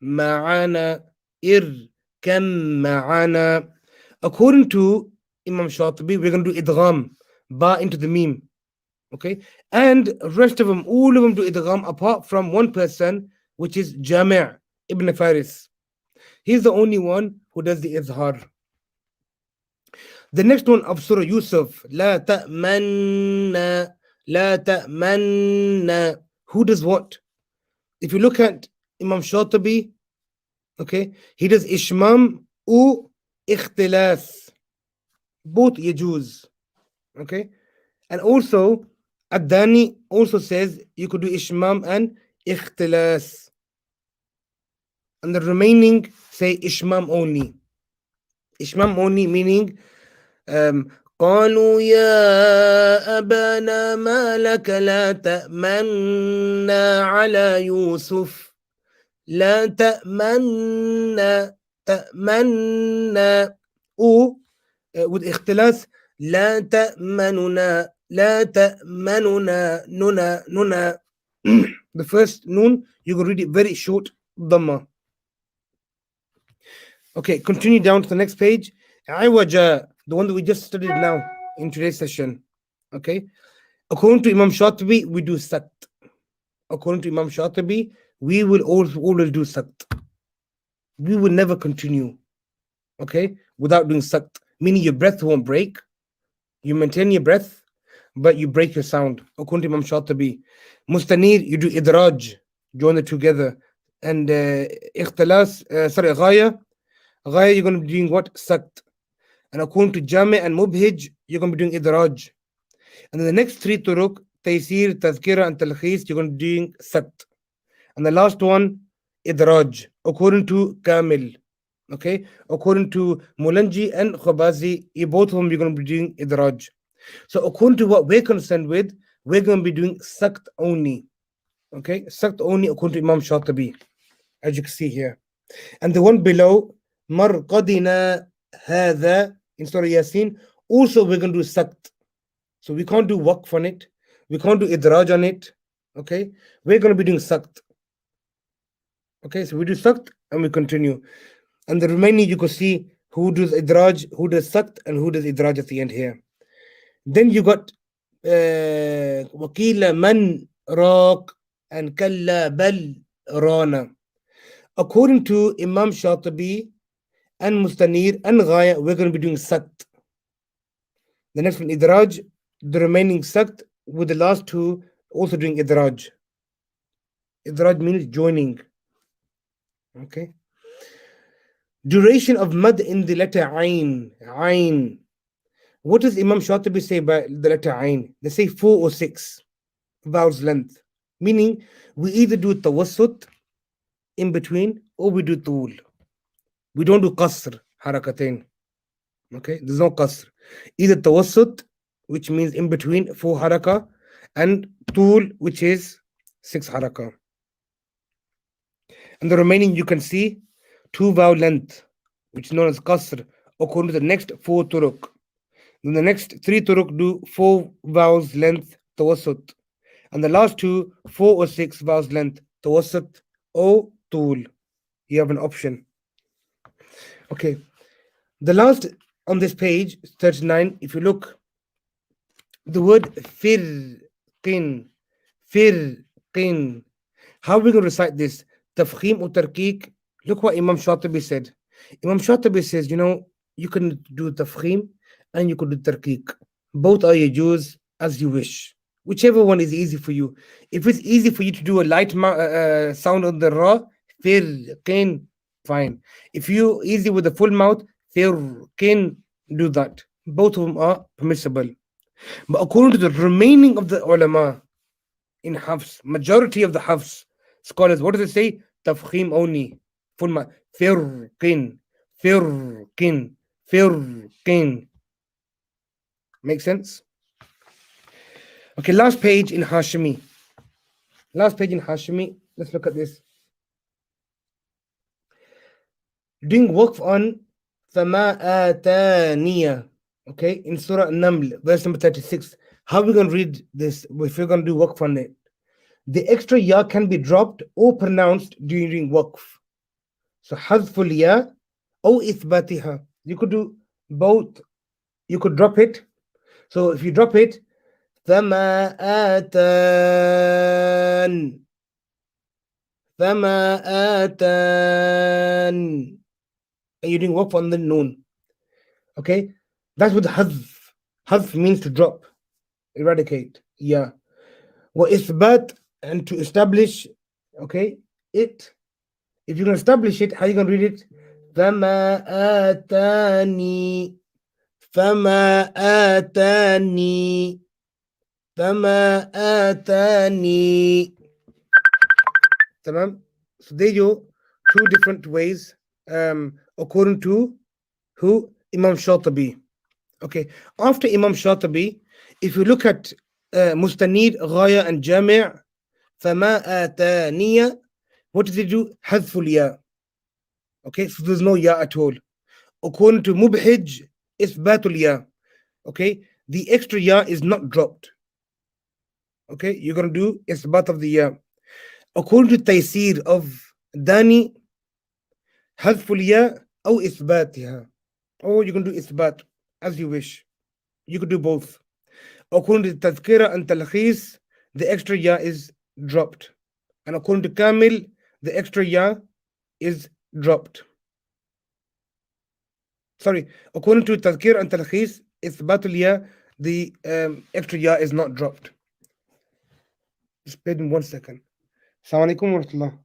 ma'ana irkam ma'ana. According to Imam Shatibi, we're going to do idgham ba into the meme, okay, and rest of them, all of them do idgham apart from one person, which is Jami' ibn Faris. He's the only one who does the izhar. The next one of Surah Yusuf, La ta'manna, La ta'manna. Who does what? If you look at Imam Shatibi, okay, he does ishmam u ikhtilas. Both yajuz, okay? And also, Ad-Dani also says you could do ishmam and ikhtilas. And the remaining say ishmam only. Ishmam only meaning قالوا يا أبانا ما لك لا تأمنا على يوسف لا تأمنا تأمنا أو with اختلاس لا تأمننا لا تأمننا ننا ننا. The first noon you can read it very short dhamma. Okay, continue down to the next page. Iwaja, the one that we just studied now in today's session. Okay, according to Imam Shatibi, we do sakt. According to Imam Shatibi, we will always do sakt. We will never continue, okay, without doing sakt. Meaning your breath won't break. You maintain your breath, but you break your sound. According to Imam Shatibi, Mustanir, you do idraj, join it together, and ikhtilas, ghaya, you're going to be doing what? Sakt. And according to Jami and Mubhij, you're going to be doing idraj. And then the next three turuk, Taysir, Tazkira, and Talkhis, you're going to be doing sakt. And the last one, idraj, according to Kamil. Okay, according to Mulanji and Khabazi, both of them you're going to be doing idraj. So according to what we're concerned with, we're going to be doing sakt only. Okay, sakt only according to Imam Shatibi, as you can see here. And the one below, Marqadina hadha in Surah Yasin, also we're going to do sakt. So we can't do waqf on it. We can't do idraj on it. Okay, we're going to be doing sakt. Okay, so we do sakt and we continue. And the remaining you could see who does idraj, who does sakt, and who does idraj at the end here. Then you got Wakila man raq and kalla bal rana. According to Imam Shatibi and Mustanir and Ghaya, we're going to be doing sakt. The next one, idraj, the remaining sakt, with the last two also doing idraj. Idraj means joining. Okay. Duration of mad in the letter Ain. Ain. What does Imam Shatibi say by the letter Ain? They say 4 or 6 vowels length. Meaning, we either do tawassut in between or we do tul. We don't do qasr, harakatain. Okay, there's no qasr. Either tawassut, which means in between 4 haraka, and tul, which is 6 haraka. And the remaining you can see 2 vowel length, which is known as qasr, according to the next 4 turuk. Then the next 3 turuk do 4 vowels length tawassut. And the last 2, 4 or 6 vowels length tawassut or tul. You have an option. Okay. The last on this page, 39, if you look, the word firqin. Firqin. How are we going to recite this? Tafkhim or tarqiq? Look what Imam Shatibi said. Imam Shatibi says, you can do tafkhim and you could do tarqiq. Both are yajuz as you wish. Whichever one is easy for you. If it's easy for you to do a light sound on the ra, firqin, fine. If you easy with the full mouth, firqin, do that. Both of them are permissible. But according to the remaining of the ulama, in Hafs. Majority of the Hafs scholars, what does it say? Tafkhim only. Full ma. Firqin. Firqin. Firqin. Make sense? Okay, last page in Hashimi. Last page in Hashimi. Let's look at this. Doing waqf on Fama Ataniya. Okay, in Surah An-Naml, verse number 36. How are we going to read this if we're going to do waqf on it? The extra ya can be dropped or pronounced during waqf. So hadful ya or ithbatiha. You could do both. You could drop it. So if you drop it, Fama atan. Fama atan. And you're doing waqf on the noon. Okay? That's what hadf. Hadf means to drop, eradicate. Yeah. Wa ithbat, and to establish, okay, it. If you're going to establish it, how are you going to read it? Fama atani. Fama atani. Fama atani. Tamam? So there you two different ways according to who? Imam Shatibi. Okay. After Imam Shatibi, if you look at Mustanid, Ghaya, and Jami', Fama Ataniya, what does it do? Hadful ya. Okay, so there's no ya at all. According to Mubhij, Isbatul ya. Okay, the extra ya is not dropped. Okay, you're going to do Isbat of the ya. According to Taysir of Dani, Hadful ya or Isbatiha. Or you can do Isbat as you wish. You could do both. According to Tadhkira and Talkhis, the extra ya is dropped. And according to Kamil, the extra ya is dropped. Sorry, according to Tadhkir and Talkhis, Ithbatul ya, the extra ya is not dropped. Just wait in 1 second. Assalamu alaikum wa rahmatullah.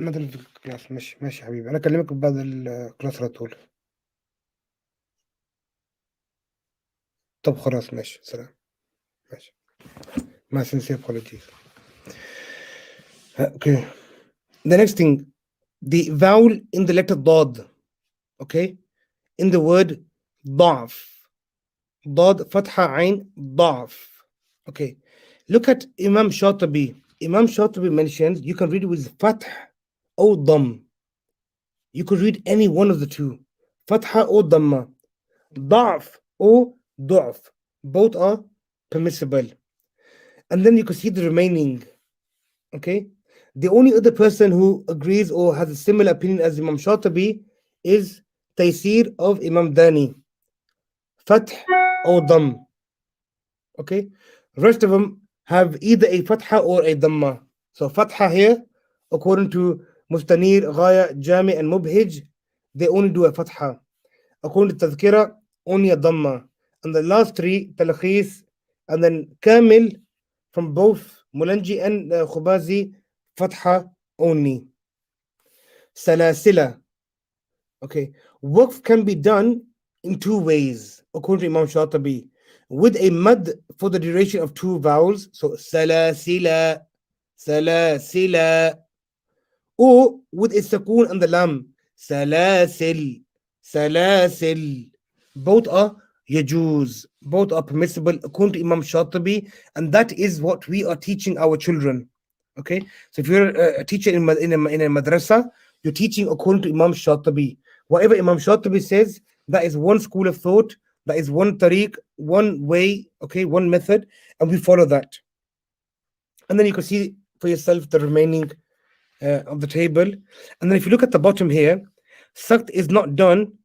مثلا في الكلاس ماشي حبيبي، انا اكلمك بعد الكلاس على طول. طب خلاص ماشي، سلام. ماشي. My sincere apologies. Okay. The next thing, the vowel in the letter Dad. Okay. In the word ضعف. Dad, Fatha, Ain, ضعف. Okay. Look at Imam Shatibi. Imam Shatibi mentions you can read it with Fath or Dam. You could read any one of the two. Fatha or Dhamma. ضعف or ضعف. Both are permissible. And then you can see the remaining. Okay. The only other person who agrees or has a similar opinion as Imam Shatibi is Taysir of Imam Dani. Fath or Dam. Okay. Rest of them have either a Fatha or a Dhamma. So Fatha here, according to Mustanir, Ghaya, Jami, and Mubhij, they only do a Fatha. According to Tadhkira, only a Dhamma. And the last three, Talkhis, and then Kamil, from both Mulanji and Khubazi, Fatha only. Salasila. Okay. Waqf can be done in two ways, according to Imam Shatibi. With a mad for the duration of two vowels, so salasila, salasila, or with a sakoon and the lam, salasil, salasil. Both are yajuz, both are permissible according to Imam Shatibi, and that is what we are teaching our children. Okay, so if you're a teacher in a madrasa, you're teaching according to Imam Shatibi. Whatever Imam Shatibi says, that is one school of thought. That is one tariq, one way, okay, one method, and we follow that. And then you can see for yourself the remaining of the table. And then if you look at the bottom here, sakt is not done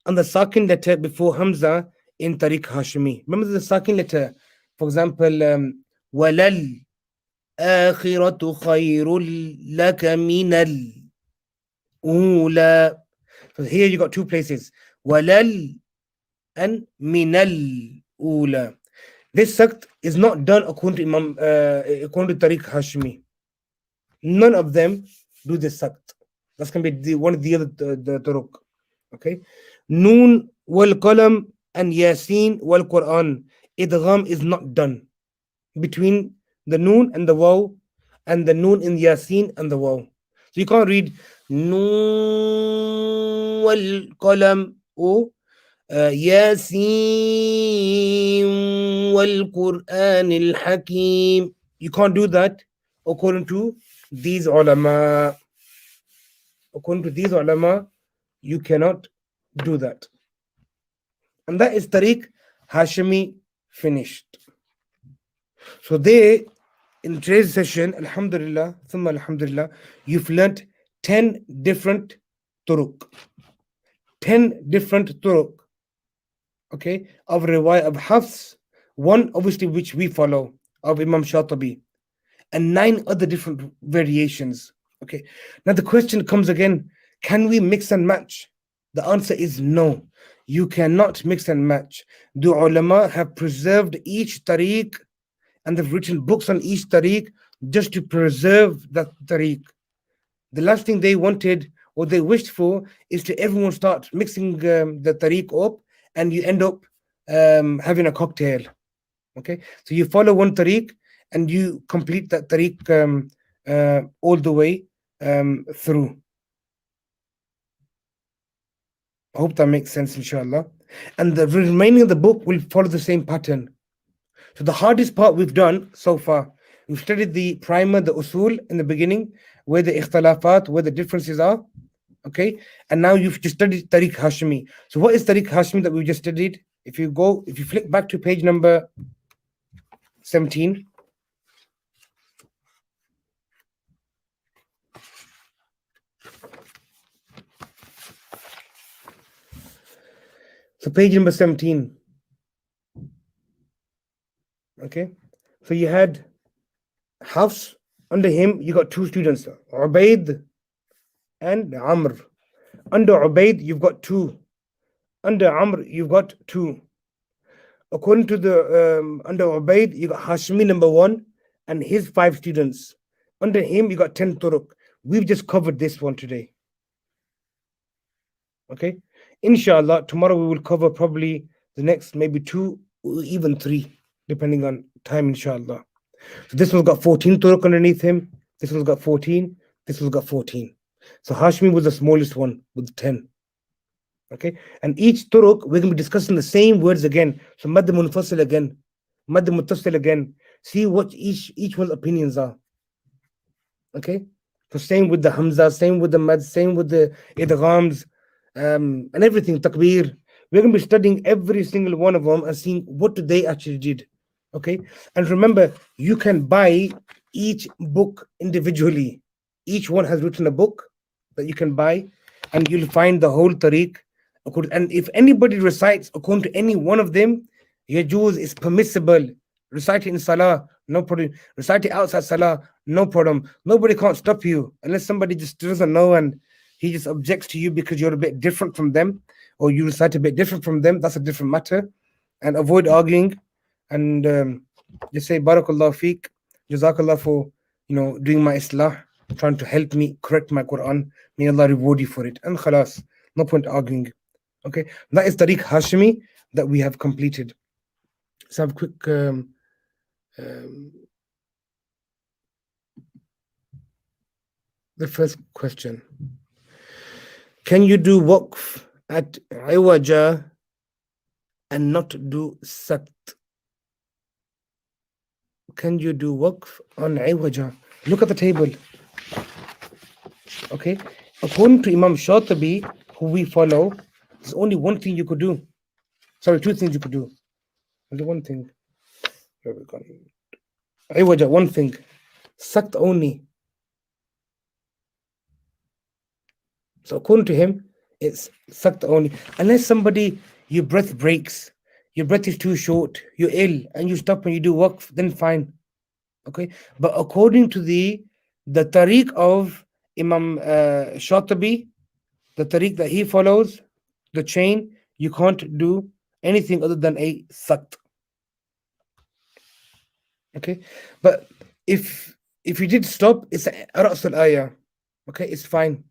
on the sakin letter before Hamza in tariq Hashimi. Remember the sakin letter, for example, walal akhiratu khayrul laka minal ula. So here you got two places, walal and minal ula. This sakt is not done according to according to Tariq Hashimi. None of them do this sakt. That's going to be one of the other the turuq. Okay. Noon wal qalam and Yasin wal Qur'an. Idgham is not done. between the noon and the waw, and the noon in Yasin and the waw. So you can't read noon wal qalam or Yasin wal Qur'an al Hakim. You can't do that according to these ulama. According to these ulama, you cannot do that. And that is Tariq Hashimi finished. So they, in today's session, Alhamdulillah, thumma Alhamdulillah, you've learnt 10 different turuq. 10 different turuq, okay, of riwayah of Hafs, one obviously which we follow, of Imam Shatibi, and 9 other different variations. Okay, now the question comes again, can we mix and match? The answer is no. You cannot mix and match. The ulama have preserved each tariq, and they've written books on each tariq just to preserve that tariq. The last thing they wanted or they wished for is to everyone start mixing the tariq up, and you end up having a cocktail. Okay, so you follow one tariq and you complete that tariq all the way through. I hope that makes sense, inshallah. And the remaining of the book will follow the same pattern. So the hardest part we've done so far, we've studied the primer, the usul in the beginning, where the ikhtilafat, where the differences are. Okay, and now you've just studied Tariq Hashimi. So what is Tariq Hashimi that we just studied? If you flick back to page number 17. So page number 17. Okay, so you had Hafs, under him you got 2 students, Ubaid and Amr. Under Ubaid you've got 2. Under Amr you've got 2. According to the under Ubaid, you got Hashmi number 1 and his 5 students. Under him you got 10 turuq. We've just covered this one today. Okay, inshallah tomorrow we will cover probably the next maybe 2 or even 3, depending on time, inshallah. So this one's got 14 turuq underneath him, this one's got 14, this one's got 14. So Hashmi was the smallest one with 10. Okay, and each turuq we're going to be discussing the same words again. So mad munfasil again, mad muttasil again. See what each one's opinions are. Okay, so same with the hamza, same with the mad, same with the idghams, and everything, takbir. We're going to be studying every single one of them and seeing what do they actually did. Okay, and remember, you can buy each book individually. Each one has written a book that you can buy, and you'll find the whole tariq. And if anybody recites according to any one of them, yajuz is permissible. Recite it in salah, no problem. Recite it outside salah, no problem. Nobody can't stop you unless somebody just doesn't know and he just objects to you because you're a bit different from them, or you recite a bit different from them. That's a different matter. And avoid arguing, and just say barakallah feek, jazakallah for doing my islah, trying to help me correct my Quran. May Allah reward you for it. And khalas, no point arguing. Okay, that is Tariq Hashimi that we have completed. Let's have a quick the first question. Can you do waqf at iwaja and not do sakt? Can you do waqf on iwaja? Look at the table. Okay, according to Imam Shatibi, who we follow, there's only one thing you could do. Sorry, 2 things you could do. Only one thing. Where we gone? Iwaja, one thing. Sakt only. So according to him, it's sakt only. Unless your breath breaks, your breath is too short, you're ill, and you stop and you do waqf, then fine. Okay, but according to the tariq of Imam Shatibi, the tariq that he follows, the chain, you can't do anything other than a sakt. Okay, but if you did stop, it's ra's al-ayah. Okay, it's fine.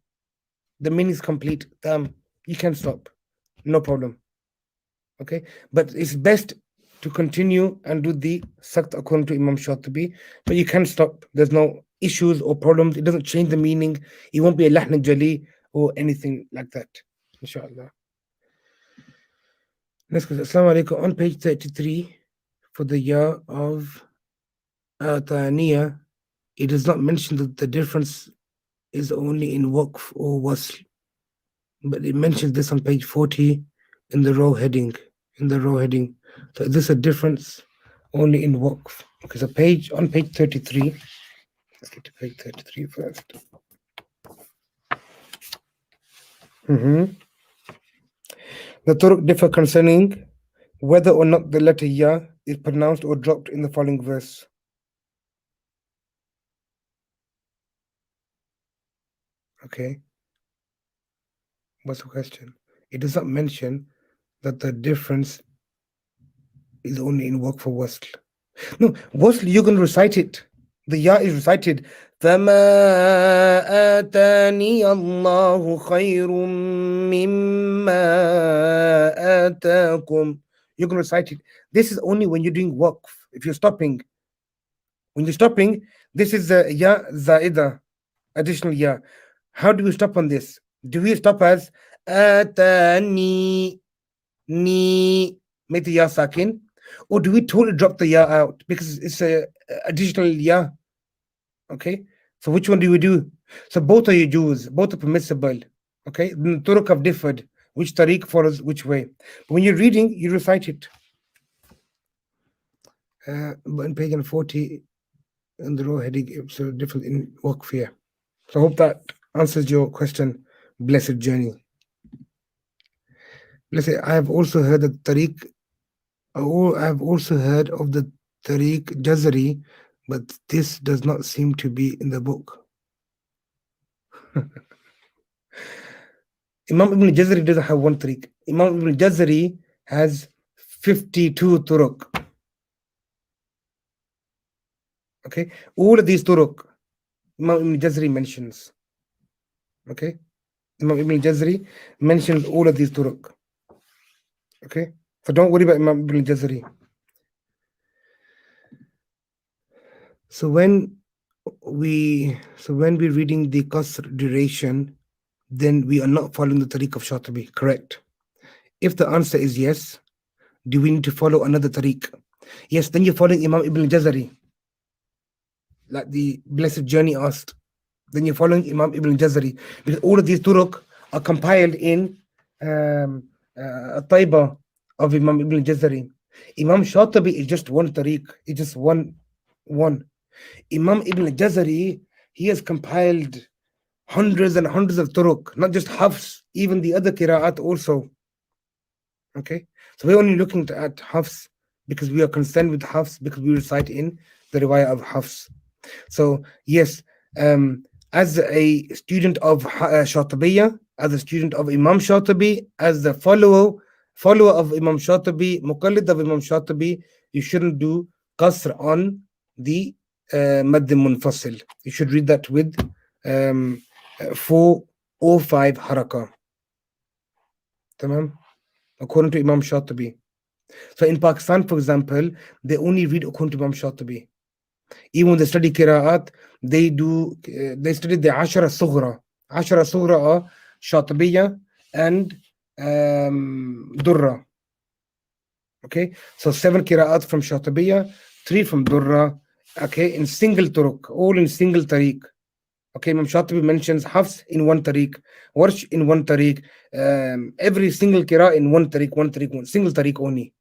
The meaning is complete. You can stop, no problem. Okay, but it's best to continue and do the sakt according to Imam Shatibi, but you can stop. There's no issues or problems. It doesn't change the meaning. It won't be a lahn jali or anything like that. Inshallah. Next question. Assalamu alaikum. On page 33, for the year of Ataniya, it does not mention that the difference is only in waqf or wasl, but it mentions this on page 40 in the row heading. So is this a difference only in waqf? Okay, so on page 33. Let's get to page 33 first. The Turuk differ concerning whether or not the letter ya is pronounced or dropped in the following verse. Okay. What's the question? It does not mention that the difference is only in waqf for wasl. No, wasl, you can recite it. The ya is recited. فَمَا آتَانِيَ اللَّهُ خَيْرٌ مِّمَّا آتَاكُمْ. You can recite it. This is only when you're doing waqf. If you're stopping. When you're stopping, this is the ya zaida, additional ya. How do we stop on this? Do we stop as atani, ni, make the ya sakin? Or do we totally drop the ya out because it's a additional ya? Okay, so which one do we do? So both are yujuz, both are permissible. Okay, the turuk have differed. Which tariq follows which way? But when you're reading, you recite it. But on page 40, in the row heading, it's different in waqf here. So I hope that answers your question. Blessed journey. Blessed. I have also heard of the tariq jazari, but this does not seem to be in the book. Imam Ibn Jazari doesn't have one tariq. Imam Ibn Jazari has 52 turuq. Okay, all of these turuq Imam Ibn Jazari mentions. Okay, Imam Ibn Jazari mentions all of these turuq. Okay, so don't worry about Imam Ibn Jazari. So when we're reading the qasr duration, then we are not following the tariq of Shatibi, correct? If the answer is yes, do we need to follow another tariq? Yes, then you're following Imam Ibn Jazari, like the Blessed Journey asked. Then you're following Imam Ibn Jazari, because all of these turuq are compiled in a taiba of Imam Ibn Jazari. Imam Shatibi is just one tariq, it's just one. Imam Ibn Jazari, he has compiled hundreds and hundreds of turuq, not just hafs, even the other qira'at also. Okay, so we're only looking at hafs because we are concerned with hafs, because we recite in the riwayah of hafs. So yes, as a student of Shatibiya, as a student of Imam Shatibi, as the follower of Imam Shatibi, muqallid of Imam Shatibi, you shouldn't do qasr on the Madd Munfasil. You should read that with 4 or 5 haraka. Tamam? According to Imam Shatibi. So in Pakistan, for example, they only read according to Imam Shatibi. Even when they study qira'at, they study the Ashara Sughra. Ashara Sughra are Shatibiya and Durra. Okay, so 7 qira'at from Shatibiya, 3 from Durra. Okay, in single turuq, all in single tariq. Okay, Imam Shatibi mentions Hafs in one tariq, Warsh in one tariq, every single qira in one tariq, one single tariq only.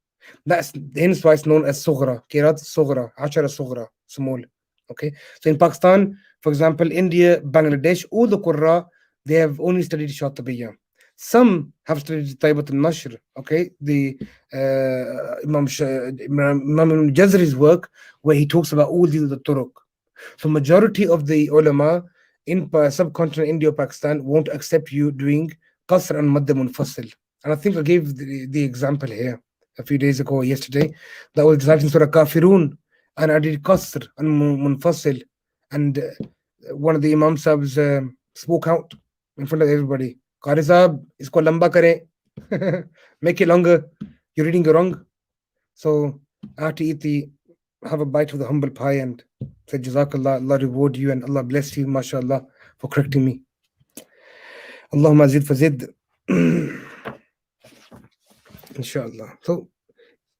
That's hence why it's known as Sughra, Qiraat Sughra, Ashara Sughra, small. Okay, so in Pakistan, for example, India, Bangladesh, all the Qur'a, they have only studied Shatibiya. Some have studied Taibat al-Nashr, okay, the Imam Jazari's work, where he talks about all these other turuq. So majority of the ulama in subcontinent India or Pakistan won't accept you doing qasr and madd munfasil. And I think I gave the example here a few days ago or yesterday. That was reciting Surah Kafirun, and I did qasr and munfasil, and one of the Imam Sahibs spoke out in front of everybody. Qari Sahib, isko lamba kare, make it longer, you're reading it wrong. So I had to have a bite of the humble pie and said, Jazakallah, Allah reward you and Allah bless you, mashallah, for correcting me. Allahumma zid fazid. Inshallah. So,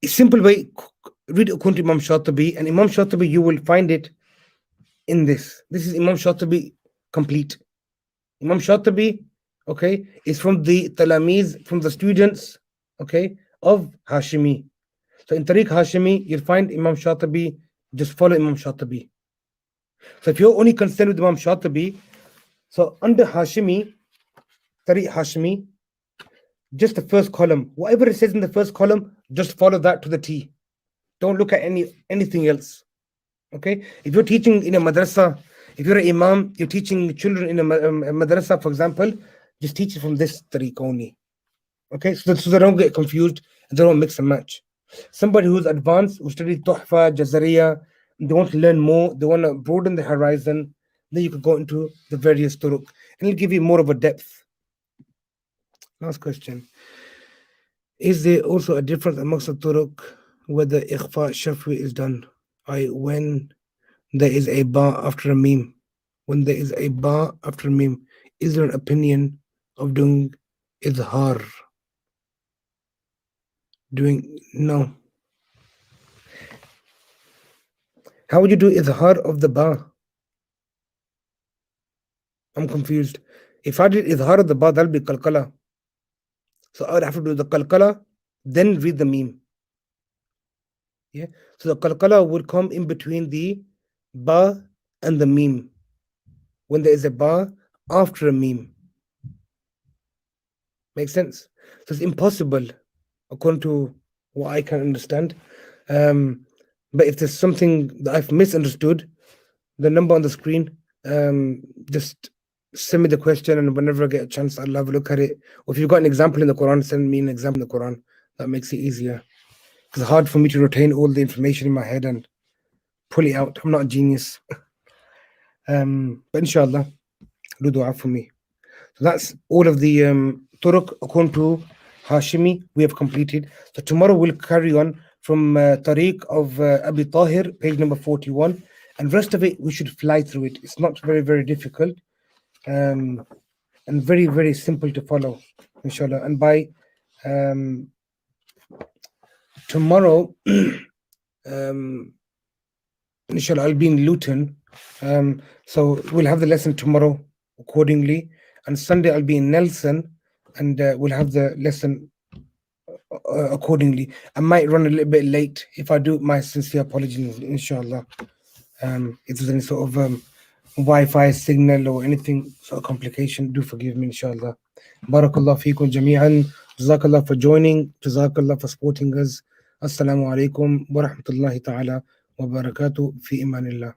a simple way, read according to Imam Shatibi, and Imam Shatibi, you will find it in this. This is Imam Shatibi complete. Imam Shatibi, okay, is from the Talamiz, from the students, okay, of Hashimi. So in Tariq Hashimi, you'll find Imam Shatibi, just follow Imam Shatibi. So if you're only concerned with Imam Shatibi, so under Hashimi, Tariq Hashimi, just the first column, whatever it says in the first column, just follow that to the T. Don't look at anything else. Okay? If you're teaching in a madrasa, if you're an imam, you're teaching children in a madrasa, for example, just teach it from this tariq only. Okay? So they don't get confused and they don't mix and match. Somebody who's advanced, who studied Tuhfa, Jazariya, they want to learn more, they want to broaden the horizon, then you could go into the various turuq and it'll give you more of a depth. Last question. Is there also a difference amongst the turuq whether ikhfa shafwi is done? When there is a ba after a meme. When there is a ba after a meme, is there an opinion of doing izhar? No. How would you do izhar of the ba? I'm confused. If I did izhar of the ba, that'll be kalkala. So I would have to do the kalkala, then read the meme. Yeah. So the kalkala would come in between the ba and the meme. When there is a ba after a meme. Makes sense? So it's impossible, according to what I can understand. But if there's something that I've misunderstood, the number on the screen, just send me the question, and whenever I get a chance, I'll have a look at it. Or if you've got an example in the Quran, send me an example in the Quran. That makes it easier. It's hard for me to retain all the information in my head and pull it out. I'm not a genius. But inshallah, do dua for me. So that's all of the turuq according to Hashimi we have completed. So tomorrow we'll carry on from Tariq of Abi Tahir, page number 41. And rest of it, we should fly through it. It's not very, very difficult. And very, very simple to follow, inshallah. And by tomorrow, inshallah, I'll be in Luton. So we'll have the lesson tomorrow accordingly. And Sunday, I'll be in Nelson, and we'll have the lesson accordingly. I might run a little bit late. If I do, my sincere apologies, inshallah. If there's any sort of Wi-Fi signal or anything sort of complication, do forgive me, inshallah. Barakallah feekum jami'an. Jazakallah for joining. Jazakallah for supporting us. Assalamu alaikum wa rahmatullahi ta'ala wa barakatuh fi imanillah.